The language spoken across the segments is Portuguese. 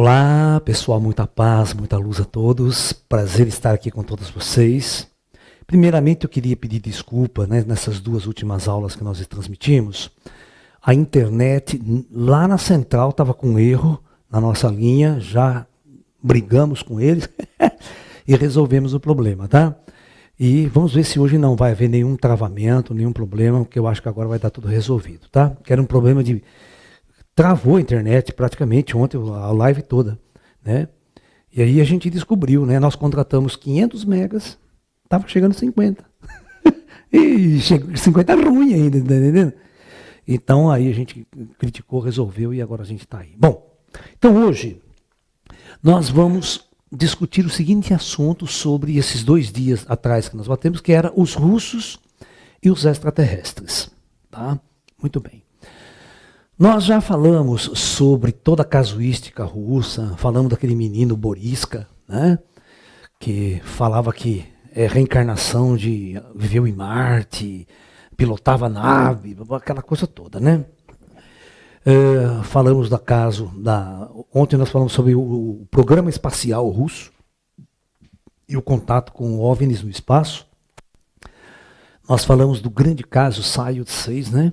Olá, pessoal, muita paz, muita luz a todos. Prazer estar aqui com todos vocês. Primeiramente, eu queria pedir desculpa, né, nessas duas últimas aulas que nós transmitimos. A internet lá na central estava com erro na nossa linha, já brigamos com eles e resolvemos o problema, tá? E vamos ver se hoje não vai haver nenhum travamento, nenhum problema, porque eu acho que agora vai dar tudo resolvido, tá? Que era um problema de... Travou a internet praticamente ontem, a live toda, né? E aí a gente descobriu, né? Nós contratamos 500 megas, estava chegando 50. E 50 ruim ainda, tá entendendo? Então aí a gente criticou, resolveu e agora a gente está aí. Bom, então hoje nós vamos discutir o seguinte assunto sobre esses 2 dias atrás que nós batemos, que era os russos e os extraterrestres, tá? Muito bem. Nós já falamos sobre toda a casuística russa, falamos daquele menino Boriska, né, que falava que reencarnação viveu em Marte, pilotava nave, aquela coisa toda, né? Falamos do caso ontem nós falamos sobre o programa espacial russo e o contato com OVNIs no espaço. Nós falamos do grande caso Salyut 6, né?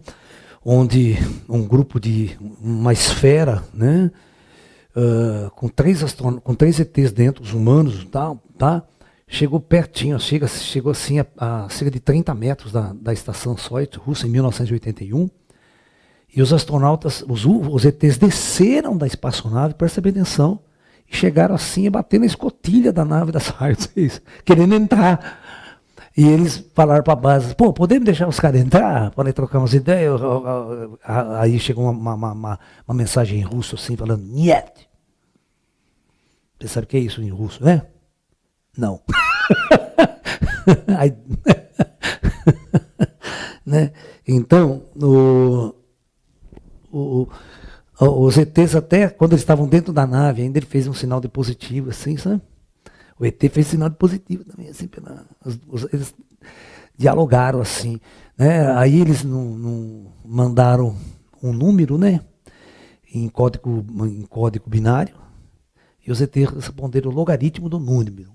Onde um grupo de uma esfera, né, com 3 ETs dentro, os humanos, tá, chegou pertinho, chegou assim a cerca de 30 metros da estação Soyuz russa em 1981, e os astronautas, os ETs desceram da espaçonave, presta bem atenção, e chegaram assim a bater na escotilha da nave da Soyuz, querendo entrar. E eles falaram para a base, pô, podemos deixar os caras entrar? Podem trocar umas ideias? Aí chegou uma mensagem em russo assim, falando, Niet. Você sabe o que é isso em russo, né? Não. Aí, né? Então, os ETs até, quando eles estavam dentro da nave, ainda ele fez um sinal de positivo, assim, sabe? O ET fez sinal de positivo também, assim, eles dialogaram assim, né? Aí eles não mandaram um número, né? Em código binário, e os ET responderam o logaritmo do número.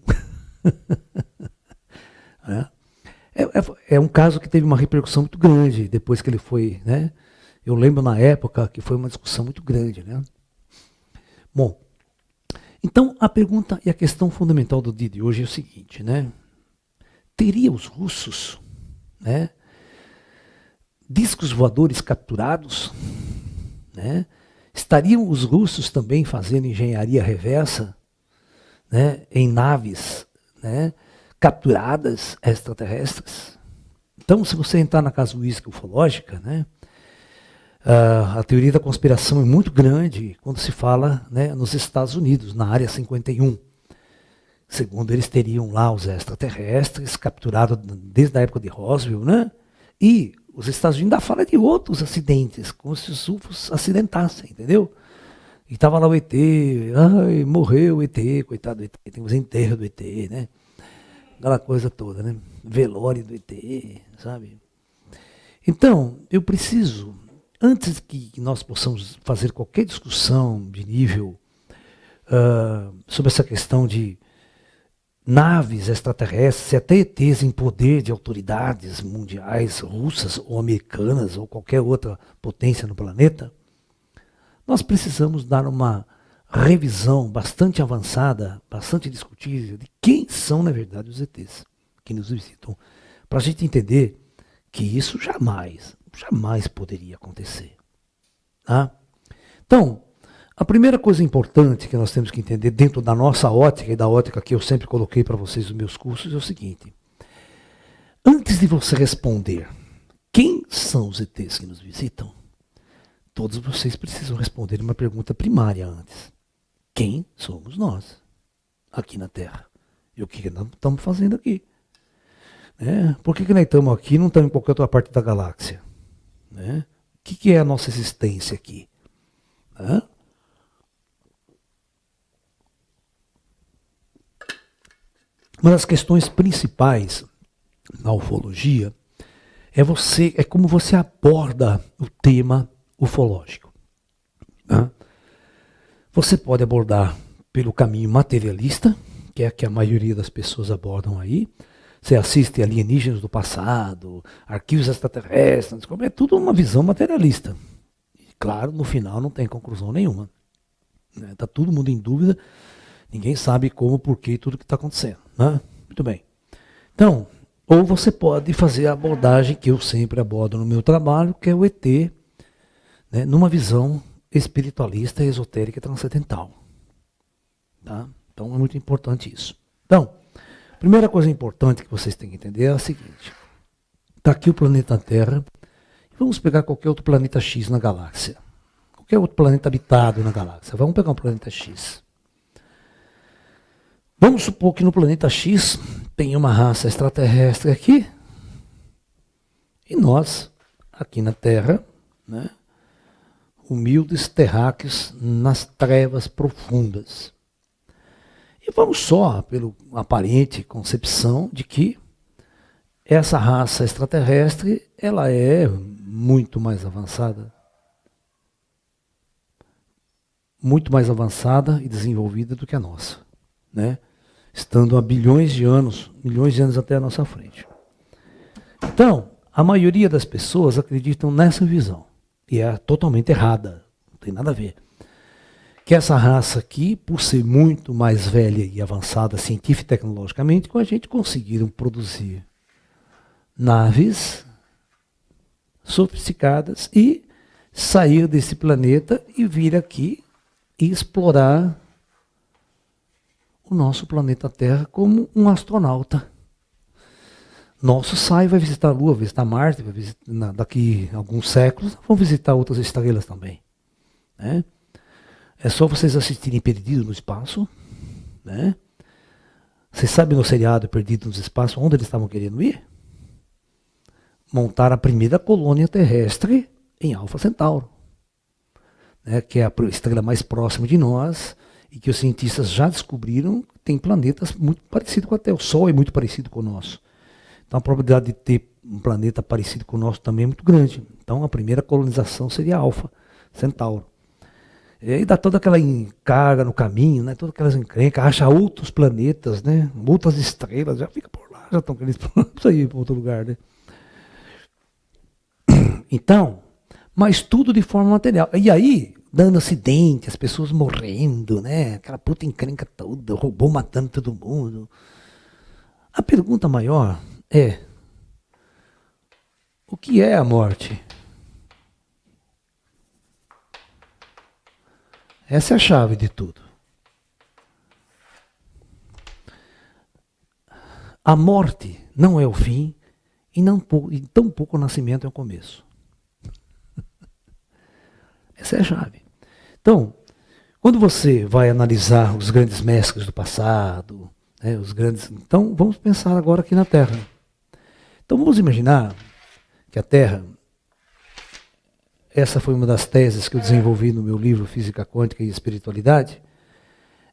É um caso que teve uma repercussão muito grande depois que ele foi, né? Eu lembro na época que foi uma discussão muito grande, né? Bom, então, a pergunta e a questão fundamental do dia de hoje é o seguinte, né? Teria os russos, né, discos voadores capturados? Né? Estariam os russos também fazendo engenharia reversa, né, em naves, né, capturadas extraterrestres? Então, se você entrar na casuística ufológica, né, a teoria da conspiração é muito grande quando se fala, né, nos Estados Unidos, na Área 51. Segundo eles teriam lá os extraterrestres capturados desde a época de Roswell, né? E os Estados Unidos ainda falam de outros acidentes, como se os UFOs acidentassem, entendeu? E estava lá o ET, ai, morreu o ET, coitado do ET, tem os enterros do ET, né? Aquela coisa toda, né? Velório do ET, sabe? Então, eu preciso... Antes que nós possamos fazer qualquer discussão de nível sobre essa questão de naves extraterrestres, até ETs em poder de autoridades mundiais, russas ou americanas, ou qualquer outra potência no planeta, nós precisamos dar uma revisão bastante avançada, bastante discutível, de quem são, na verdade, os ETs que nos visitam, para a gente entender que isso jamais poderia acontecer. Tá? Então, a primeira coisa importante que nós temos que entender dentro da nossa ótica e da ótica que eu sempre coloquei para vocês nos meus cursos é o seguinte. Antes de você responder quem são os ETs que nos visitam, todos vocês precisam responder uma pergunta primária antes. Quem somos nós aqui na Terra? E o que nós estamos fazendo aqui? Por que nós estamos aqui e não estamos em qualquer outra parte da galáxia? O que é a nossa existência aqui? Uma das questões principais na ufologia é como você aborda o tema ufológico. Você pode abordar pelo caminho materialista, que é que a maioria das pessoas abordam aí. Você assiste alienígenas do passado, arquivos extraterrestres, é tudo uma visão materialista. E, claro, no final não tem conclusão nenhuma. Está todo mundo em dúvida, ninguém sabe como, porquê, tudo que está acontecendo. Né? Muito bem. Então, ou você pode fazer a abordagem que eu sempre abordo no meu trabalho, que é o ET, né, numa visão espiritualista, esotérica e transcendental. Tá? Então é muito importante isso. Então, a primeira coisa importante que vocês têm que entender é a seguinte. Está aqui o planeta Terra, e vamos pegar qualquer outro planeta X na galáxia. Qualquer outro planeta habitado na galáxia. Vamos pegar um planeta X. Vamos supor que no planeta X tem uma raça extraterrestre aqui, e nós, aqui na Terra, né, humildes terráqueos nas trevas profundas. E vamos só pela aparente concepção de que essa raça extraterrestre, ela é muito mais avançada e desenvolvida do que a nossa, né? Estando a milhões de anos até a nossa frente. Então, a maioria das pessoas acreditam nessa visão, e é totalmente errada, não tem nada a ver. Que essa raça aqui, por ser muito mais velha e avançada científica e tecnologicamente, com a gente conseguiram produzir naves sofisticadas e sair desse planeta e vir aqui e explorar o nosso planeta Terra como um astronauta. Nosso sai, vai visitar a Lua, vai visitar Marte, vai visitar, daqui a alguns séculos, vão visitar outras estrelas também. Né? É só vocês assistirem Perdido no Espaço. Né? Vocês sabem no seriado Perdido no Espaço onde eles estavam querendo ir? Montar a primeira colônia terrestre em Alfa Centauro. Né? Que é a estrela mais próxima de nós e que os cientistas já descobriram que tem planetas muito parecidos com a Terra. O Sol é muito parecido com o nosso. Então a probabilidade de ter um planeta parecido com o nosso também é muito grande. Então a primeira colonização seria Alfa Centauro. E aí dá toda aquela carga no caminho, né? Todas aquelas encrencas, acha outros planetas, né? Outras estrelas, já fica por lá, já estão querendo ir para outro lugar, né? Então, mas tudo de forma material. E aí, dando acidente, as pessoas morrendo, né? Aquela puta encrenca toda, robô matando todo mundo. A pergunta maior é: o que é a morte? Essa é a chave de tudo. A morte não é o fim e tão pouco o nascimento é o começo. Essa é a chave. Então, quando você vai analisar os grandes mestres do passado, né, então vamos pensar agora aqui na Terra. Então vamos imaginar que a Terra, essa foi uma das teses que eu desenvolvi no meu livro Física Quântica e Espiritualidade,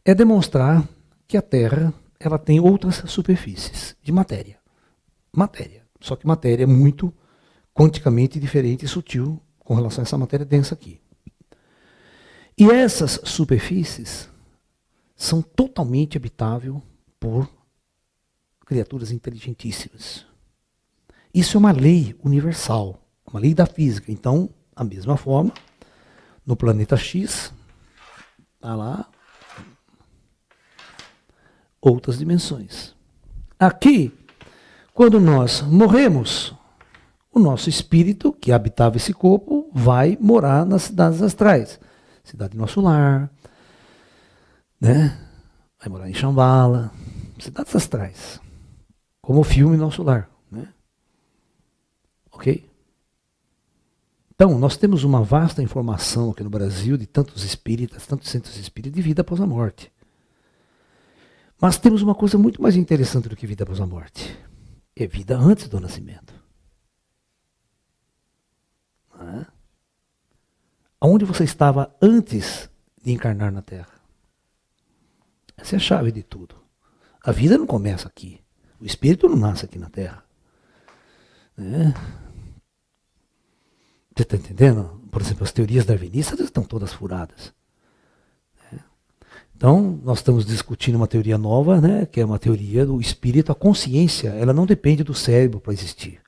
é demonstrar que a Terra ela tem outras superfícies de matéria. Matéria. Só que matéria muito quanticamente diferente e sutil com relação a essa matéria densa aqui. E essas superfícies são totalmente habitáveis por criaturas inteligentíssimas. Isso é uma lei universal, uma lei da física. Então, da mesma forma, no planeta X, está lá outras dimensões. Aqui, quando nós morremos, o nosso espírito, que habitava esse corpo, vai morar nas cidades astrais. Cidade Nosso Lar, né? Vai morar em Shambhala, cidades astrais. Como o filme Nosso Lar, né? Ok? Então, nós temos uma vasta informação aqui no Brasil de tantos espíritas, tantos centros espíritas de vida após a morte. Mas temos uma coisa muito mais interessante do que vida após a morte. É vida antes do nascimento. Aonde você estava antes de encarnar na Terra? Essa é a chave de tudo. A vida não começa aqui. O espírito não nasce aqui na Terra. Né? Você está entendendo? Por exemplo, as teorias darwinistas estão todas furadas. Então, nós estamos discutindo uma teoria nova, né, que é uma teoria do espírito. A consciência, ela não depende do cérebro para existir.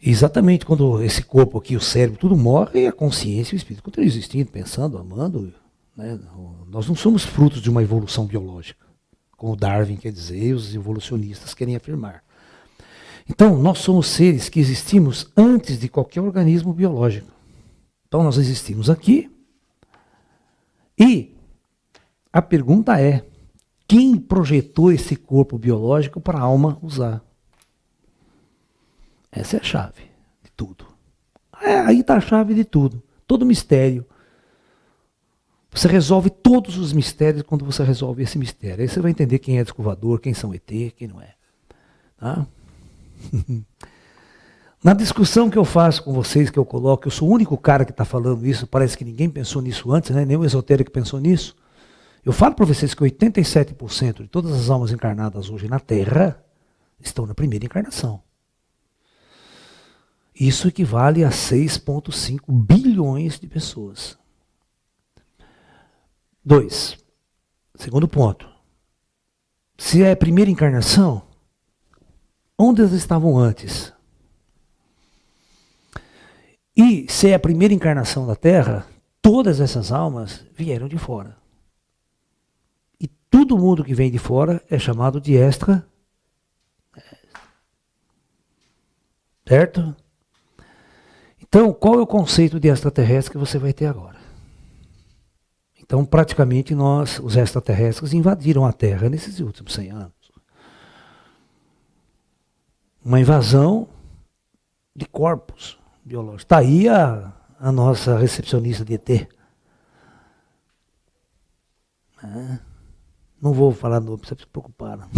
E exatamente quando esse corpo aqui, o cérebro, tudo morre, a consciência e o espírito continuam existindo, pensando, amando. Né? Nós não somos frutos de uma evolução biológica, como Darwin quer dizer e os evolucionistas querem afirmar. Então, nós somos seres que existimos antes de qualquer organismo biológico. Então, nós existimos aqui e a pergunta é, quem projetou esse corpo biológico para a alma usar? Essa é a chave de tudo. Aí está a chave de tudo. Todo mistério. Você resolve todos os mistérios quando você resolve esse mistério. Aí você vai entender quem é descovador, quem são ET, quem não é. Tá? Na discussão que eu faço com vocês, que eu coloco, eu sou o único cara que está falando isso, parece que ninguém pensou nisso antes, né? Nenhum esotérico pensou nisso. Eu falo para vocês que 87% de todas as almas encarnadas hoje na Terra estão na primeira encarnação. Isso equivale a 6,5 bilhões de pessoas. 2. Segundo ponto. Se é a primeira encarnação, onde elas estavam antes? E se é a primeira encarnação da Terra, todas essas almas vieram de fora. E todo mundo que vem de fora é chamado de extra. Certo? Então, qual é o conceito de extraterrestre que você vai ter agora? Então, praticamente, os extraterrestres invadiram a Terra nesses últimos 100 anos. Uma invasão de corpos biológicos. Está aí a nossa recepcionista de ET. Não vou falar nome, não precisa se preocupar. Não.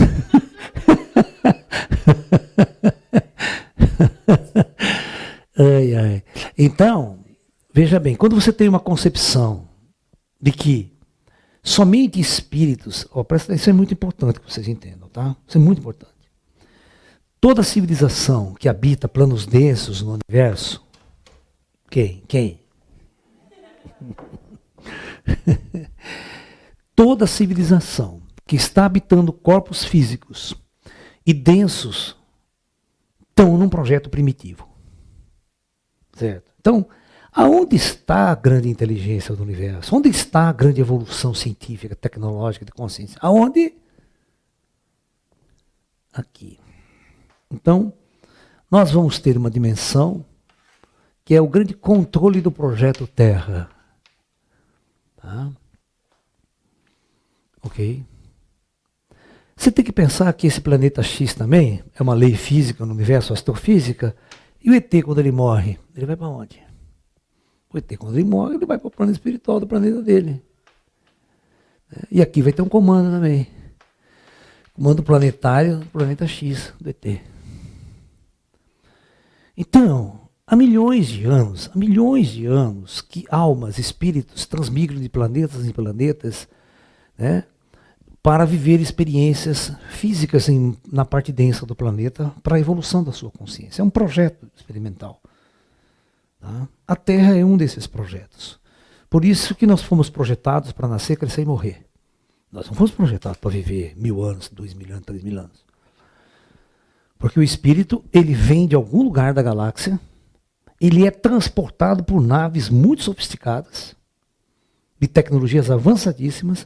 Ai, ai. Então, veja bem, quando você tem uma concepção de que somente espíritos, isso é muito importante que vocês entendam, tá? Isso é muito importante. Toda civilização que habita planos densos no universo, quem? Toda civilização que está habitando corpos físicos e densos estão num projeto primitivo. Certo? Então, aonde está a grande inteligência do universo? Onde está a grande evolução científica, tecnológica, de consciência? Aonde? Aqui. Então, nós vamos ter uma dimensão que é o grande controle do projeto Terra. Tá? Ok? Você tem que pensar que esse planeta X também é uma lei física no universo, astrofísica. E o ET, quando ele morre, ele vai para onde? O ET, quando ele morre, ele vai para o plano espiritual do planeta dele. E aqui vai ter um comando também. Comando planetário do planeta X do ET. Então, há milhões de anos, que almas, espíritos transmigram de planetas em planetas, né, para viver experiências físicas na parte densa do planeta para a evolução da sua consciência. É um projeto experimental. Tá? A Terra é um desses projetos. Por isso que nós fomos projetados para nascer, crescer e morrer. Nós não fomos projetados para viver 1000 anos, 2000 anos, 3000 anos. Porque o espírito, ele vem de algum lugar da galáxia, ele é transportado por naves muito sofisticadas, de tecnologias avançadíssimas,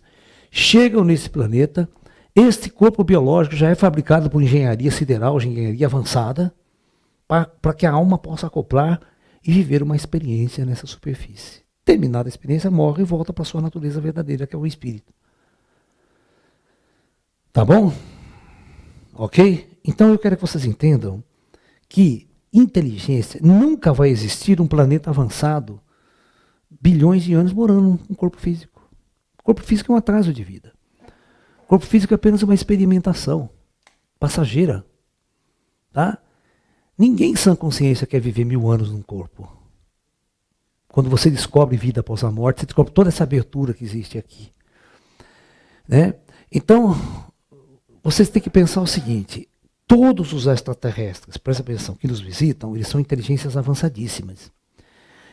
chegam nesse planeta, este corpo biológico já é fabricado por engenharia sideral, engenharia avançada, para que a alma possa acoplar e viver uma experiência nessa superfície. Terminada a experiência, morre e volta para a sua natureza verdadeira, que é o espírito. Tá bom? Ok? Então eu quero que vocês entendam que inteligência nunca vai existir um planeta avançado, bilhões de anos morando num corpo físico. O corpo físico é um atraso de vida. O corpo físico é apenas uma experimentação passageira. Tá? Ninguém em sã consciência quer viver 1000 anos num corpo. Quando você descobre vida após a morte, você descobre toda essa abertura que existe aqui. Né? Então, vocês têm que pensar o seguinte, todos os extraterrestres, presta atenção, que nos visitam, eles são inteligências avançadíssimas.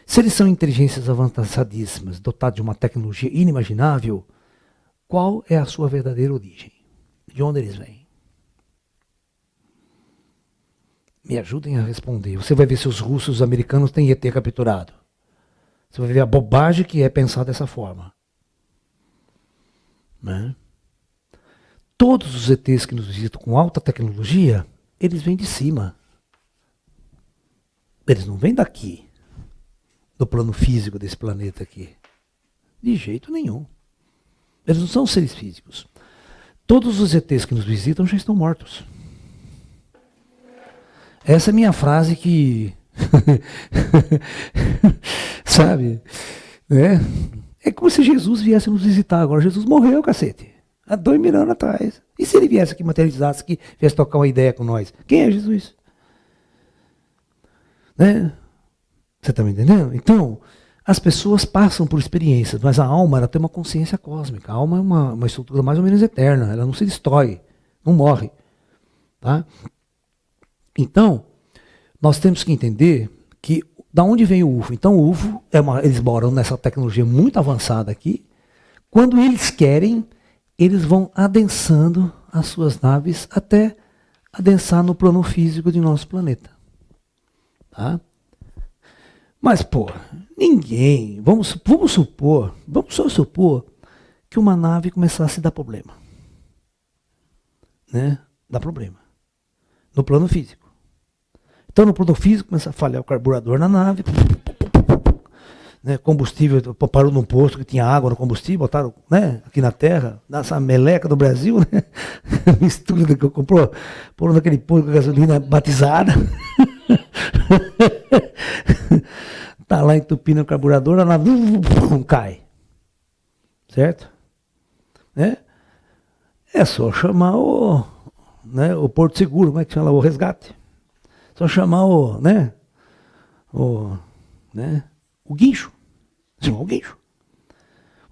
Se eles são inteligências avançadíssimas, dotados de uma tecnologia inimaginável, Qual é a sua verdadeira origem? De onde eles vêm? Me ajudem a responder. Você vai ver se os russos e os americanos têm ET capturado. Você vai ver a bobagem que é pensar dessa forma. Né? Todos os ETs que nos visitam com alta tecnologia, eles vêm de cima. Eles não vêm daqui, do plano físico desse planeta aqui. De jeito nenhum. Eles não são seres físicos. Todos os ETs que nos visitam já estão mortos. Essa é a minha frase que... Sabe? É como se Jesus viesse nos visitar agora. Jesus morreu, cacete. Há 2000 anos atrás. E se ele viesse aqui, materializasse aqui, viesse tocar uma ideia com nós? Quem é Jesus? Né? Você está me entendendo? Então, as pessoas passam por experiências, mas a alma ela tem uma consciência cósmica. A alma é uma estrutura mais ou menos eterna. Ela não se destrói, não morre. Tá? Então, nós temos que entender que da onde vem o UFO? Então, o UFO, eles moram nessa tecnologia muito avançada aqui. Quando eles querem, eles vão adensando as suas naves até adensar no plano físico de nosso planeta. Tá? Mas, pô, ninguém, vamos só supor que uma nave começasse a dar problema. Né? Dá problema. No plano físico. Então, no plano físico, começa a falhar o carburador na nave. Né? Combustível, parou num posto que tinha água no combustível, botaram, né, aqui na terra, nessa meleca do Brasil, né? Mistura que eu comprou, pôr naquele posto com gasolina batizada. Tá lá entupindo o carburador, a nave cai. Certo? Né? É só chamar o Porto Seguro, como é que chama? O resgate. Só chamar o guincho. Chamar o guincho.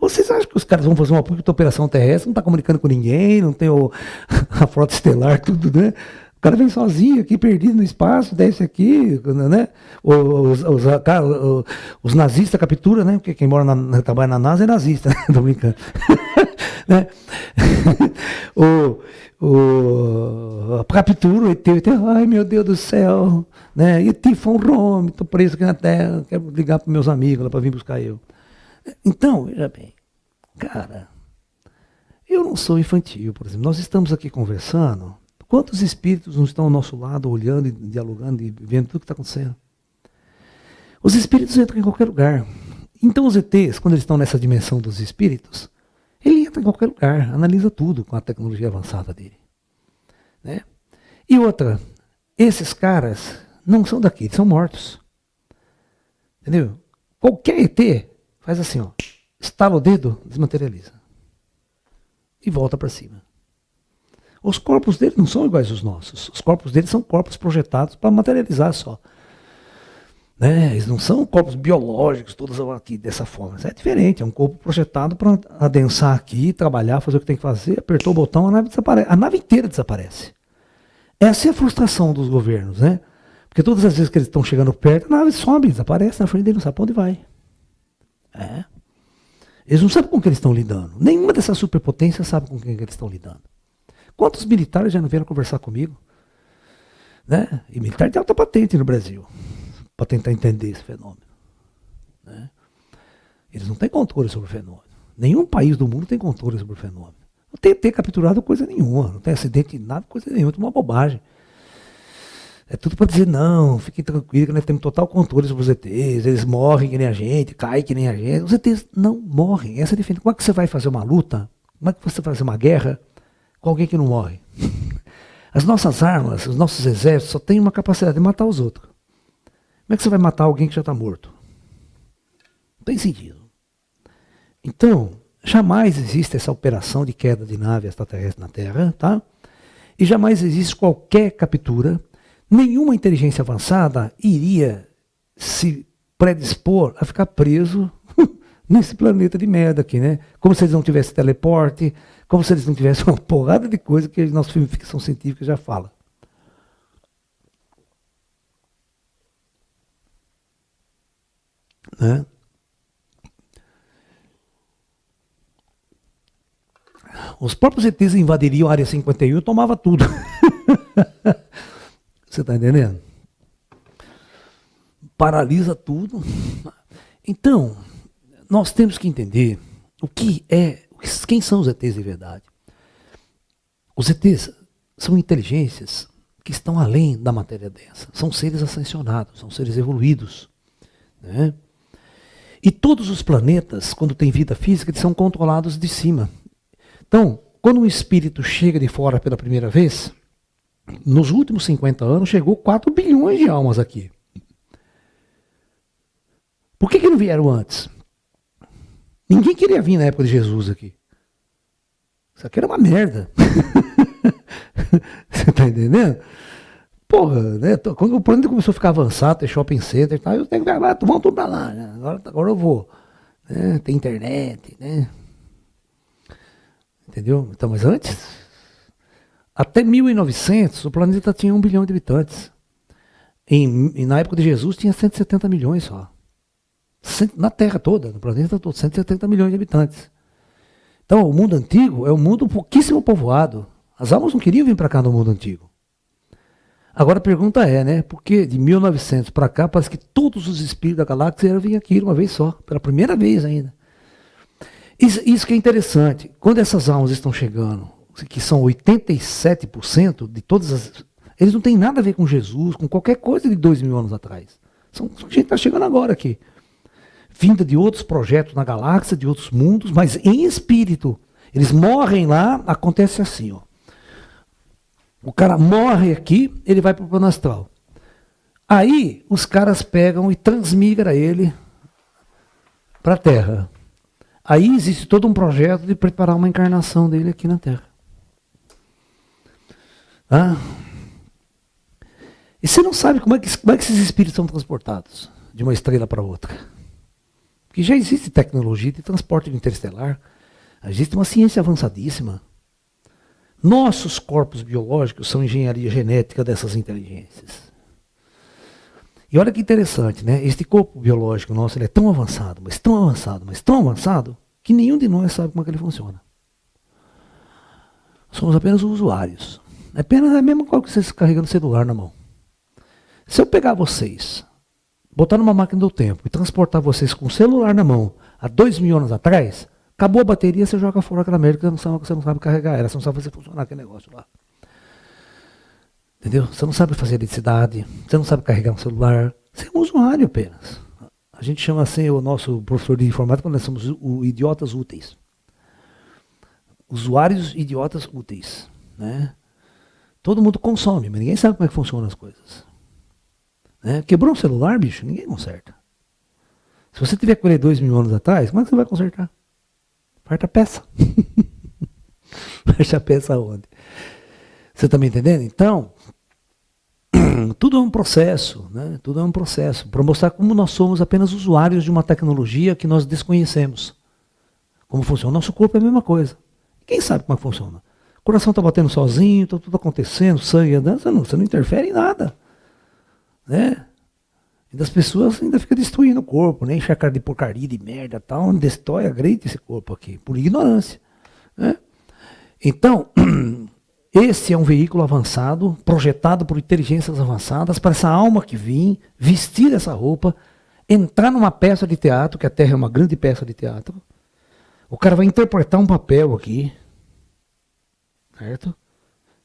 Vocês acham que os caras vão fazer uma puta operação terrestre, não tá comunicando com ninguém, não tem a frota estelar, tudo, né? O cara vem sozinho aqui, perdido no espaço, desce aqui, né? Os nazistas capturam, né? Porque quem trabalha na NASA é nazista, né? Tô brincando. Né? Captura o ET, ai meu Deus do céu, né? ET foi um Rome, tô preso aqui na Terra, quero ligar para meus amigos lá para vir buscar eu. Então, veja bem, cara, eu não sou infantil, por exemplo. Nós estamos aqui conversando, quantos espíritos não estão ao nosso lado, olhando, e dialogando e vendo tudo que está acontecendo? Os espíritos entram em qualquer lugar. Então os ETs, quando eles estão nessa dimensão dos espíritos, ele entra em qualquer lugar, analisa tudo com a tecnologia avançada dele. Né? E outra, esses caras não são daqui, eles são mortos. Entendeu? Qualquer ET faz assim, ó, estala o dedo, desmaterializa. E volta para cima. Os corpos deles não são iguais aos nossos. Os corpos deles são corpos projetados para materializar só. Né? Eles não são corpos biológicos, todos aqui dessa forma. É diferente, é um corpo projetado para adensar aqui, trabalhar, fazer o que tem que fazer, apertou o botão, a nave desaparece. A nave inteira desaparece. Essa é a frustração dos governos, né? Porque todas as vezes que eles estão chegando perto, a nave sobe, desaparece na frente dele, não sabe para onde vai. É. Eles não sabem com quem eles estão lidando. Nenhuma dessas superpotências sabe com quem eles estão lidando. Quantos militares já não vieram conversar comigo? Né? E militar de alta patente no Brasil, para tentar entender esse fenômeno. Né? Eles não têm controle sobre o fenômeno. Nenhum país do mundo tem controle sobre o fenômeno. Não tem ter capturado coisa nenhuma, não tem acidente de nada, coisa nenhuma, é uma bobagem. É tudo para dizer, não, fiquem tranquilos que nós temos total controle sobre os ETs, eles morrem que nem a gente, caem que nem a gente. Os ETs não morrem, essa é a diferença. Como é que você vai fazer uma luta, como é que você vai fazer uma guerra com alguém que não morre? As nossas armas, os nossos exércitos só têm uma capacidade de matar os outros. Como é que você vai matar alguém que já está morto? Não tem sentido. Então, jamais existe essa operação de queda de nave extraterrestre na Terra, tá? E jamais existe qualquer captura. Nenhuma inteligência avançada iria se predispor a ficar preso nesse planeta de merda aqui, né? Como se eles não tivessem teleporte, como se eles não tivessem uma porrada de coisa que nosso filme de ficção científica já fala. Né? Os próprios ETs invadiriam a área 51 e tomavam tudo. Você está entendendo? Paralisa tudo. Então, nós temos que entender quem são os ETs de verdade. Os ETs são inteligências que estão além da matéria densa. São seres ascensionados, são seres evoluídos. Né? E todos os planetas, quando tem vida física, eles são controlados de cima. Então, quando um espírito chega de fora pela primeira vez, nos últimos 50 anos chegou 4 bilhões de almas aqui. Por que não vieram antes? Ninguém queria vir na época de Jesus aqui. Isso aqui era uma merda. Você está entendendo? Porra, né? Quando o planeta começou a ficar avançado, ter shopping center e tal, eu tenho que vamos tudo pra lá, né? Agora eu vou. Né? Tem internet, né? Entendeu? Então, mas antes, até 1900, o planeta tinha 1 bilhão de habitantes. Na época de Jesus, tinha 170 milhões só. Na Terra toda, no planeta todo, 170 milhões de habitantes. Então, o mundo antigo é um mundo pouquíssimo povoado. As almas não queriam vir para cá no mundo antigo. Agora a pergunta é, né? Porque de 1900 para cá, parece que todos os espíritos da galáxia iam vir aqui uma vez só, pela primeira vez ainda. Isso que é interessante. Quando essas almas estão chegando, que são 87% de todas as... Eles não têm nada a ver com Jesus, com qualquer coisa de 2000 anos atrás. São gente que está chegando agora aqui. Vinda de outros projetos na galáxia, de outros mundos, mas em espírito. Eles morrem lá, acontece assim, ó. O cara morre aqui, ele vai para o plano astral. Aí os caras pegam e transmigram ele para a Terra. Aí existe todo um projeto de preparar uma encarnação dele aqui na Terra. Ah. E você não sabe como é que esses espíritos são transportados de uma estrela para outra. Porque já existe tecnologia de transporte interestelar. Existe uma ciência avançadíssima. Nossos corpos biológicos são engenharia genética dessas inteligências. E olha que interessante, né? Este corpo biológico nosso ele é tão avançado, mas tão avançado, mas tão avançado, que nenhum de nós sabe como é que ele funciona. Somos apenas usuários. É apenas a mesma coisa que vocês carregando o celular na mão. Se eu pegar vocês, botar numa máquina do tempo e transportar vocês com o celular na mão há 2000 anos atrás, acabou a bateria, você joga fora aquela merda, você não sabe carregar ela, você não sabe fazer funcionar aquele negócio lá. Entendeu? Você não sabe fazer eletricidade, você não sabe carregar um celular, você é um usuário apenas. A gente chama assim o nosso professor de informática quando nós somos idiotas úteis. Usuários idiotas úteis. Né? Todo mundo consome, mas ninguém sabe como é que funcionam as coisas. Né? Quebrou um celular, bicho, ninguém conserta. Se você tiver com ele 2000 anos atrás, como é que você vai consertar? Farta peça. Farta peça onde? Você está me entendendo? Então, tudo é um processo, né? Tudo é um processo para mostrar como nós somos apenas usuários de uma tecnologia que nós desconhecemos. Como funciona? Nosso corpo é a mesma coisa. Quem sabe como é que funciona? O coração está batendo sozinho, está tudo acontecendo, sangue andando, você não interfere em nada. Né? E das pessoas ainda fica destruindo o corpo, né? Enche a cara de porcaria, de merda, tal, destrói, agride esse corpo aqui, por ignorância. Né? Então, esse é um veículo avançado, projetado por inteligências avançadas, para essa alma que vem, vestir essa roupa, entrar numa peça de teatro, que a Terra é uma grande peça de teatro. O cara vai interpretar um papel aqui, certo?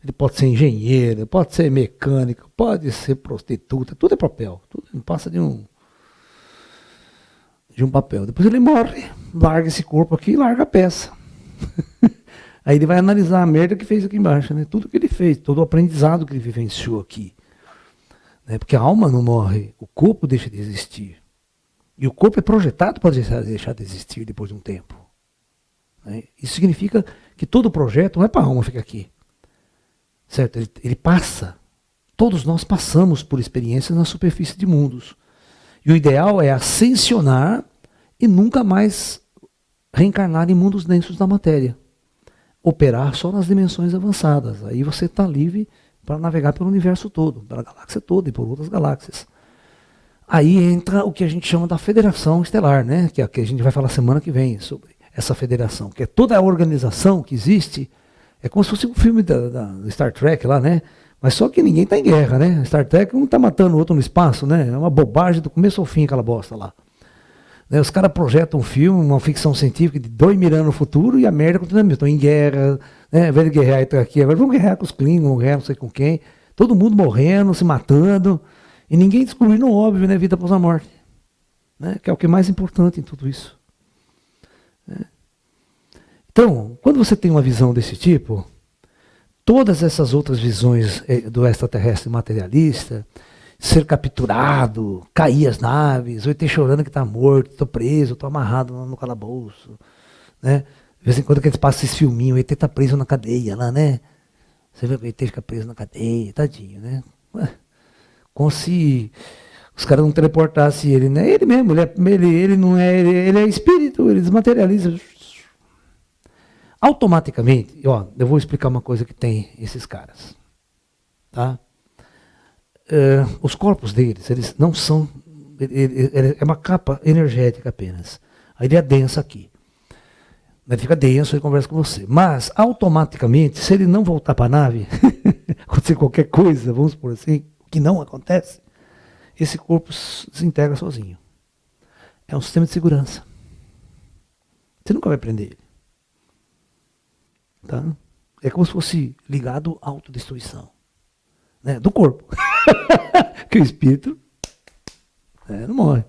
Ele pode ser engenheiro, pode ser mecânico, pode ser prostituta, tudo é papel, tudo não passa de um papel. Depois ele morre, larga esse corpo aqui e larga a peça. Aí ele vai analisar a merda que fez aqui embaixo, né? Tudo que ele fez, todo o aprendizado que ele vivenciou aqui. Né? Porque a alma não morre, o corpo deixa de existir. E o corpo é projetado para deixar de existir depois de um tempo. Né? Isso significa que todo projeto não é para a alma ficar aqui. Certo? Ele passa. Todos nós passamos por experiências na superfície de mundos. E o ideal é ascensionar e nunca mais reencarnar em mundos densos da matéria. Operar só nas dimensões avançadas. Aí você está livre para navegar pelo universo todo, pela galáxia toda e por outras galáxias. Aí entra o que a gente chama da Federação Estelar, né? Que é a que a gente vai falar semana que vem sobre. essa federação, que é toda a organização que existe, é como se fosse um filme do Star Trek lá, né? Mas só que ninguém está em guerra, né? Star Trek um está matando o outro no espaço, né? É uma bobagem do começo ao fim aquela bosta lá. Né? Os caras projetam um filme, uma ficção científica de 2000 anos no futuro e a merda continua. Estão em guerra, né? Ao invés de guerrear aqui, agora vamos guerrear com os Klingons, vamos guerrear não sei com quem. Todo mundo morrendo, se matando. E ninguém descobrindo o óbvio, né? Vida após a morte. Né? Que é o que é mais importante em tudo isso. Né? Então, quando você tem uma visão desse tipo, todas essas outras visões do extraterrestre materialista, ser capturado, cair as naves, o ET chorando que está morto, estou preso, estou amarrado no calabouço, né? De vez em quando que a gente passa esse filminho, o ET está preso na cadeia lá, né? Você vê que o ET fica preso na cadeia, tadinho, né? Como se os caras não teleportassem ele, né? Ele mesmo, ele é espírito, ele desmaterializa. Automaticamente, ó, eu vou explicar uma coisa que tem esses caras, tá? Os corpos deles, eles não são, é uma capa energética apenas. Aí ele adensa aqui. Ele fica denso e conversa com você. Mas, automaticamente, se ele não voltar para a nave, acontecer qualquer coisa, vamos por assim, que não acontece, esse corpo se desintegra sozinho. É um sistema de segurança. Você nunca vai prender ele. Tá? É como se fosse ligado à autodestruição, né? Do corpo. Que o espírito não morre.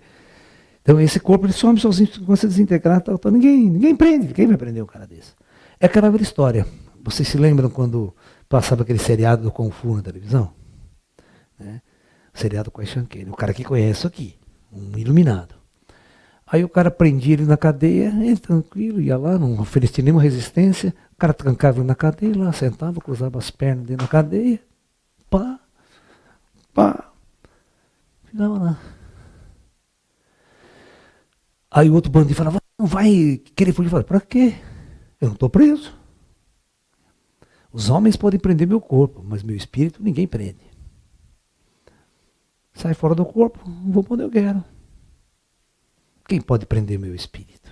Então esse corpo ele some sozinho, quando você desintegrar, tá, ninguém prende. Quem vai prender um cara desse? É aquela velha história. Vocês se lembram quando passava aquele seriado do Kung Fu na televisão? Né? O seriado com a Shanken. O cara que conhece isso aqui, um iluminado. Aí o cara prendia ele na cadeia, ele tranquilo, ia lá, não oferecia nenhuma resistência. O cara trancava ele na cadeia, lá sentava, cruzava as pernas dentro da cadeia. Pá, ficava lá. Aí o outro bandido falava, não vai querer fugir. Eu falei, pra quê? Eu não estou preso. Os homens podem prender meu corpo, mas meu espírito ninguém prende. Sai fora do corpo, vou pra onde eu quero. Quem pode prender meu espírito?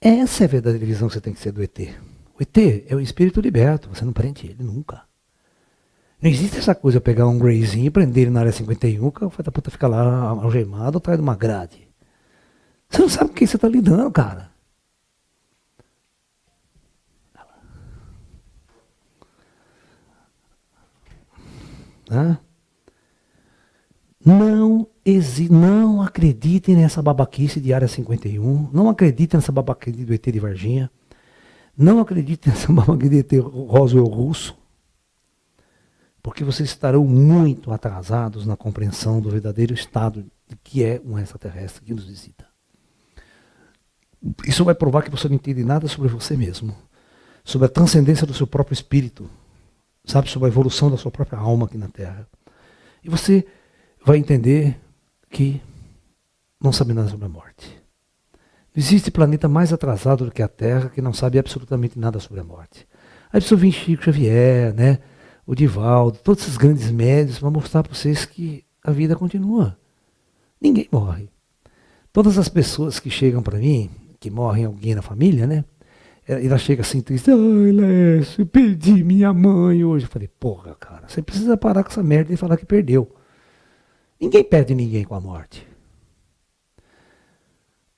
Essa é a verdadeira visão que você tem que ser do ET. O ET é o espírito liberto, você não prende ele nunca. Não existe essa coisa, eu pegar um greyzinho e prender ele na área 51, que o filho da puta fica lá algemado atrás de uma grade. Você não sabe com quem você está lidando, cara. Não acreditem nessa babaquice de área 51, não acreditem nessa babaquice do ET de Varginha, não acreditem nessa babaquice de ET Roswell russo, porque vocês estarão muito atrasados na compreensão do verdadeiro estado de que é um extraterrestre que nos visita. Isso vai provar que você não entende nada sobre você mesmo, sobre a transcendência do seu próprio espírito, sabe, sobre a evolução da sua própria alma aqui na Terra. E você vai entender que não sabe nada sobre a morte. Não existe planeta mais atrasado do que a Terra que não sabe absolutamente nada sobre a morte. Aí precisa vir Chico Xavier, né? O Divaldo, todos esses grandes médios para mostrar para vocês que a vida continua. Ninguém morre. Todas as pessoas que chegam para mim, que morrem alguém na família, né? Ela chega assim triste, ai Lécio, eu perdi minha mãe hoje. Eu falei, porra, cara, você precisa parar com essa merda e falar que perdeu. Ninguém perde ninguém com a morte.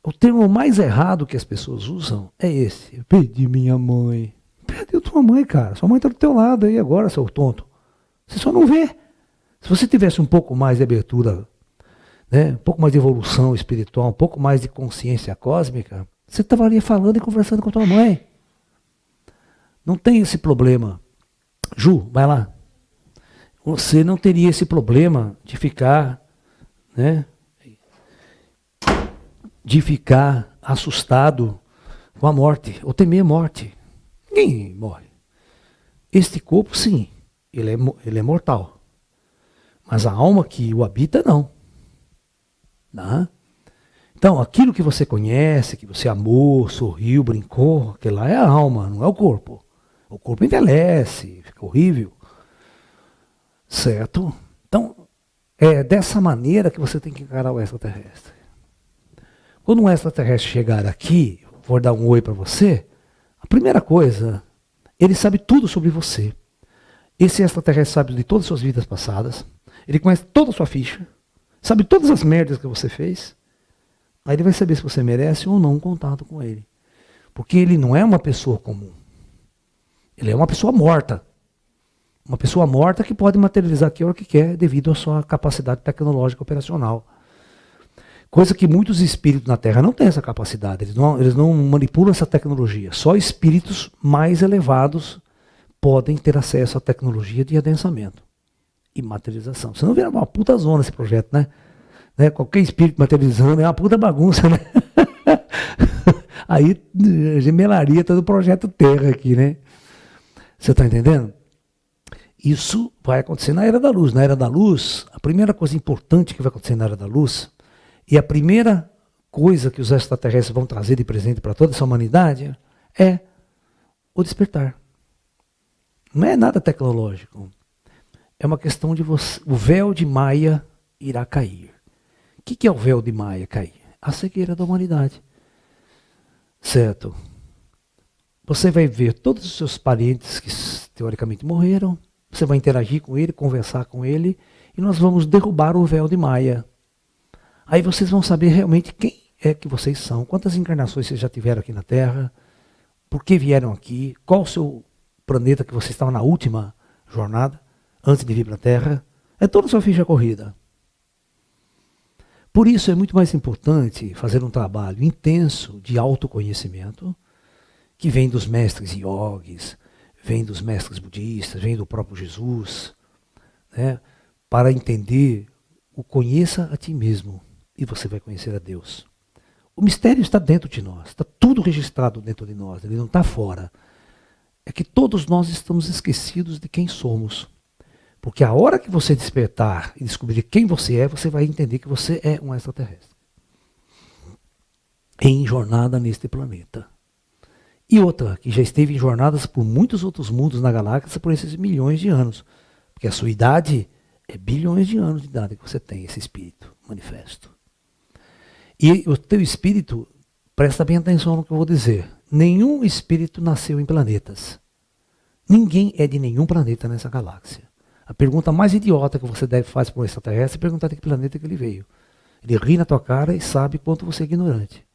O termo mais errado que as pessoas usam é esse, eu perdi minha mãe. Perdeu tua mãe, cara. Sua mãe está do teu lado aí agora, seu tonto. Você só não vê. Se você tivesse um pouco mais de abertura, né, um pouco mais de evolução espiritual, um pouco mais de consciência cósmica, você estaria falando e conversando com a tua mãe. Não tem esse problema. Ju, vai lá. Você não teria esse problema de ficar, né, de ficar assustado com a morte, ou temer a morte. Ninguém morre. Este corpo, sim, ele é mortal. Mas a alma que o habita, não. Não. Então, aquilo que você conhece, que você amou, sorriu, brincou, aquilo lá é a alma, não é o corpo. O corpo envelhece, fica horrível. Certo? Então, é dessa maneira que você tem que encarar o extraterrestre. Quando um extraterrestre chegar aqui, for dar um oi para você, a primeira coisa, ele sabe tudo sobre você. Esse extraterrestre sabe de todas as suas vidas passadas, ele conhece toda a sua ficha, sabe todas as merdas que você fez. Aí ele vai saber se você merece ou não um contato com ele. Porque ele não é uma pessoa comum. Ele é uma pessoa morta. Uma pessoa morta que pode materializar aqui a hora que quer, devido à sua capacidade tecnológica operacional. Coisa que muitos espíritos na Terra não têm essa capacidade. Eles não manipulam essa tecnologia. Só espíritos mais elevados podem ter acesso à tecnologia de adensamento e materialização. Senão vira uma puta zona esse projeto, né? Qualquer espírito materializando é uma puta bagunça, né? Aí gemelaria todo o projeto Terra aqui, né? Você está entendendo? Isso vai acontecer na Era da Luz. Na Era da Luz, a primeira coisa importante que vai acontecer na Era da Luz, e a primeira coisa que os extraterrestres vão trazer de presente para toda essa humanidade, é o despertar. Não é nada tecnológico. É uma questão de você. O véu de Maia irá cair. O que é o véu de Maia cair? A cegueira da humanidade. Certo? Você vai ver todos os seus parentes que teoricamente morreram, você vai interagir com ele, conversar com ele, e nós vamos derrubar o véu de Maia. Aí vocês vão saber realmente quem é que vocês são, quantas encarnações vocês já tiveram aqui na Terra, por que vieram aqui, qual o seu planeta que você estava na última jornada, antes de vir para a Terra. É toda a sua ficha corrida. Por isso é muito mais importante fazer um trabalho intenso de autoconhecimento, que vem dos mestres yogis, vem dos mestres budistas, vem do próprio Jesus, né, para entender o conheça a ti mesmo e você vai conhecer a Deus. O mistério está dentro de nós, está tudo registrado dentro de nós, ele não está fora. É que todos nós estamos esquecidos de quem somos. Porque a hora que você despertar e descobrir quem você é, você vai entender que você é um extraterrestre. Em jornada neste planeta. E outra, que já esteve em jornadas por muitos outros mundos na galáxia por esses milhões de anos. Porque a sua idade é bilhões de anos de idade que você tem, esse espírito manifesto. E o teu espírito, presta bem atenção no que eu vou dizer. Nenhum espírito nasceu em planetas. Ninguém é de nenhum planeta nessa galáxia. A pergunta mais idiota que você deve fazer para um extraterrestre é perguntar de que planeta que ele veio. Ele ri na tua cara e sabe quanto você é ignorante.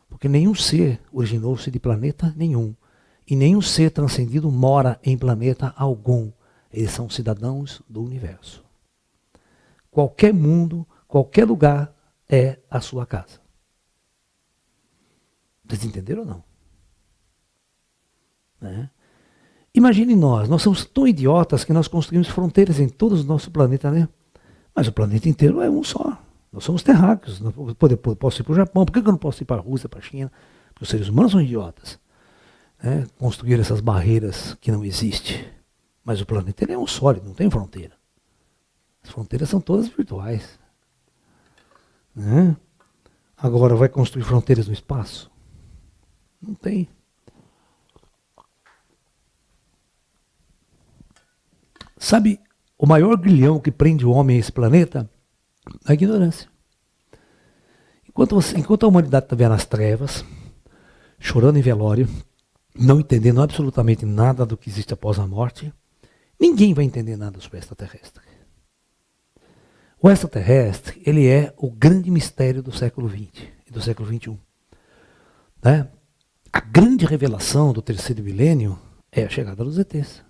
Porque nenhum ser originou-se de planeta nenhum. E nenhum ser transcendido mora em planeta algum. Eles são cidadãos do universo. Qualquer mundo, qualquer lugar é a sua casa. Vocês entenderam ou não? Né? Imagine nós somos tão idiotas que nós construímos fronteiras em todo o nosso planeta, né? Mas o planeta inteiro é um só. Nós somos terráqueos. Posso ir para o Japão, por que eu não posso ir para a Rússia, para a China? Porque os seres humanos são idiotas. Né? Construir essas barreiras que não existem. Mas o planeta ele é um sólido, não tem fronteira. As fronteiras são todas virtuais. Né? Agora, vai construir fronteiras no espaço? Não tem. Sabe, o maior grilhão que prende o homem a esse planeta é a ignorância. Enquanto a humanidade está vendo as trevas, chorando em velório, não entendendo absolutamente nada do que existe após a morte, ninguém vai entender nada sobre o extraterrestre. O extraterrestre, ele é o grande mistério do século XX e do século XXI. Né? A grande revelação do terceiro milênio é a chegada dos ETs.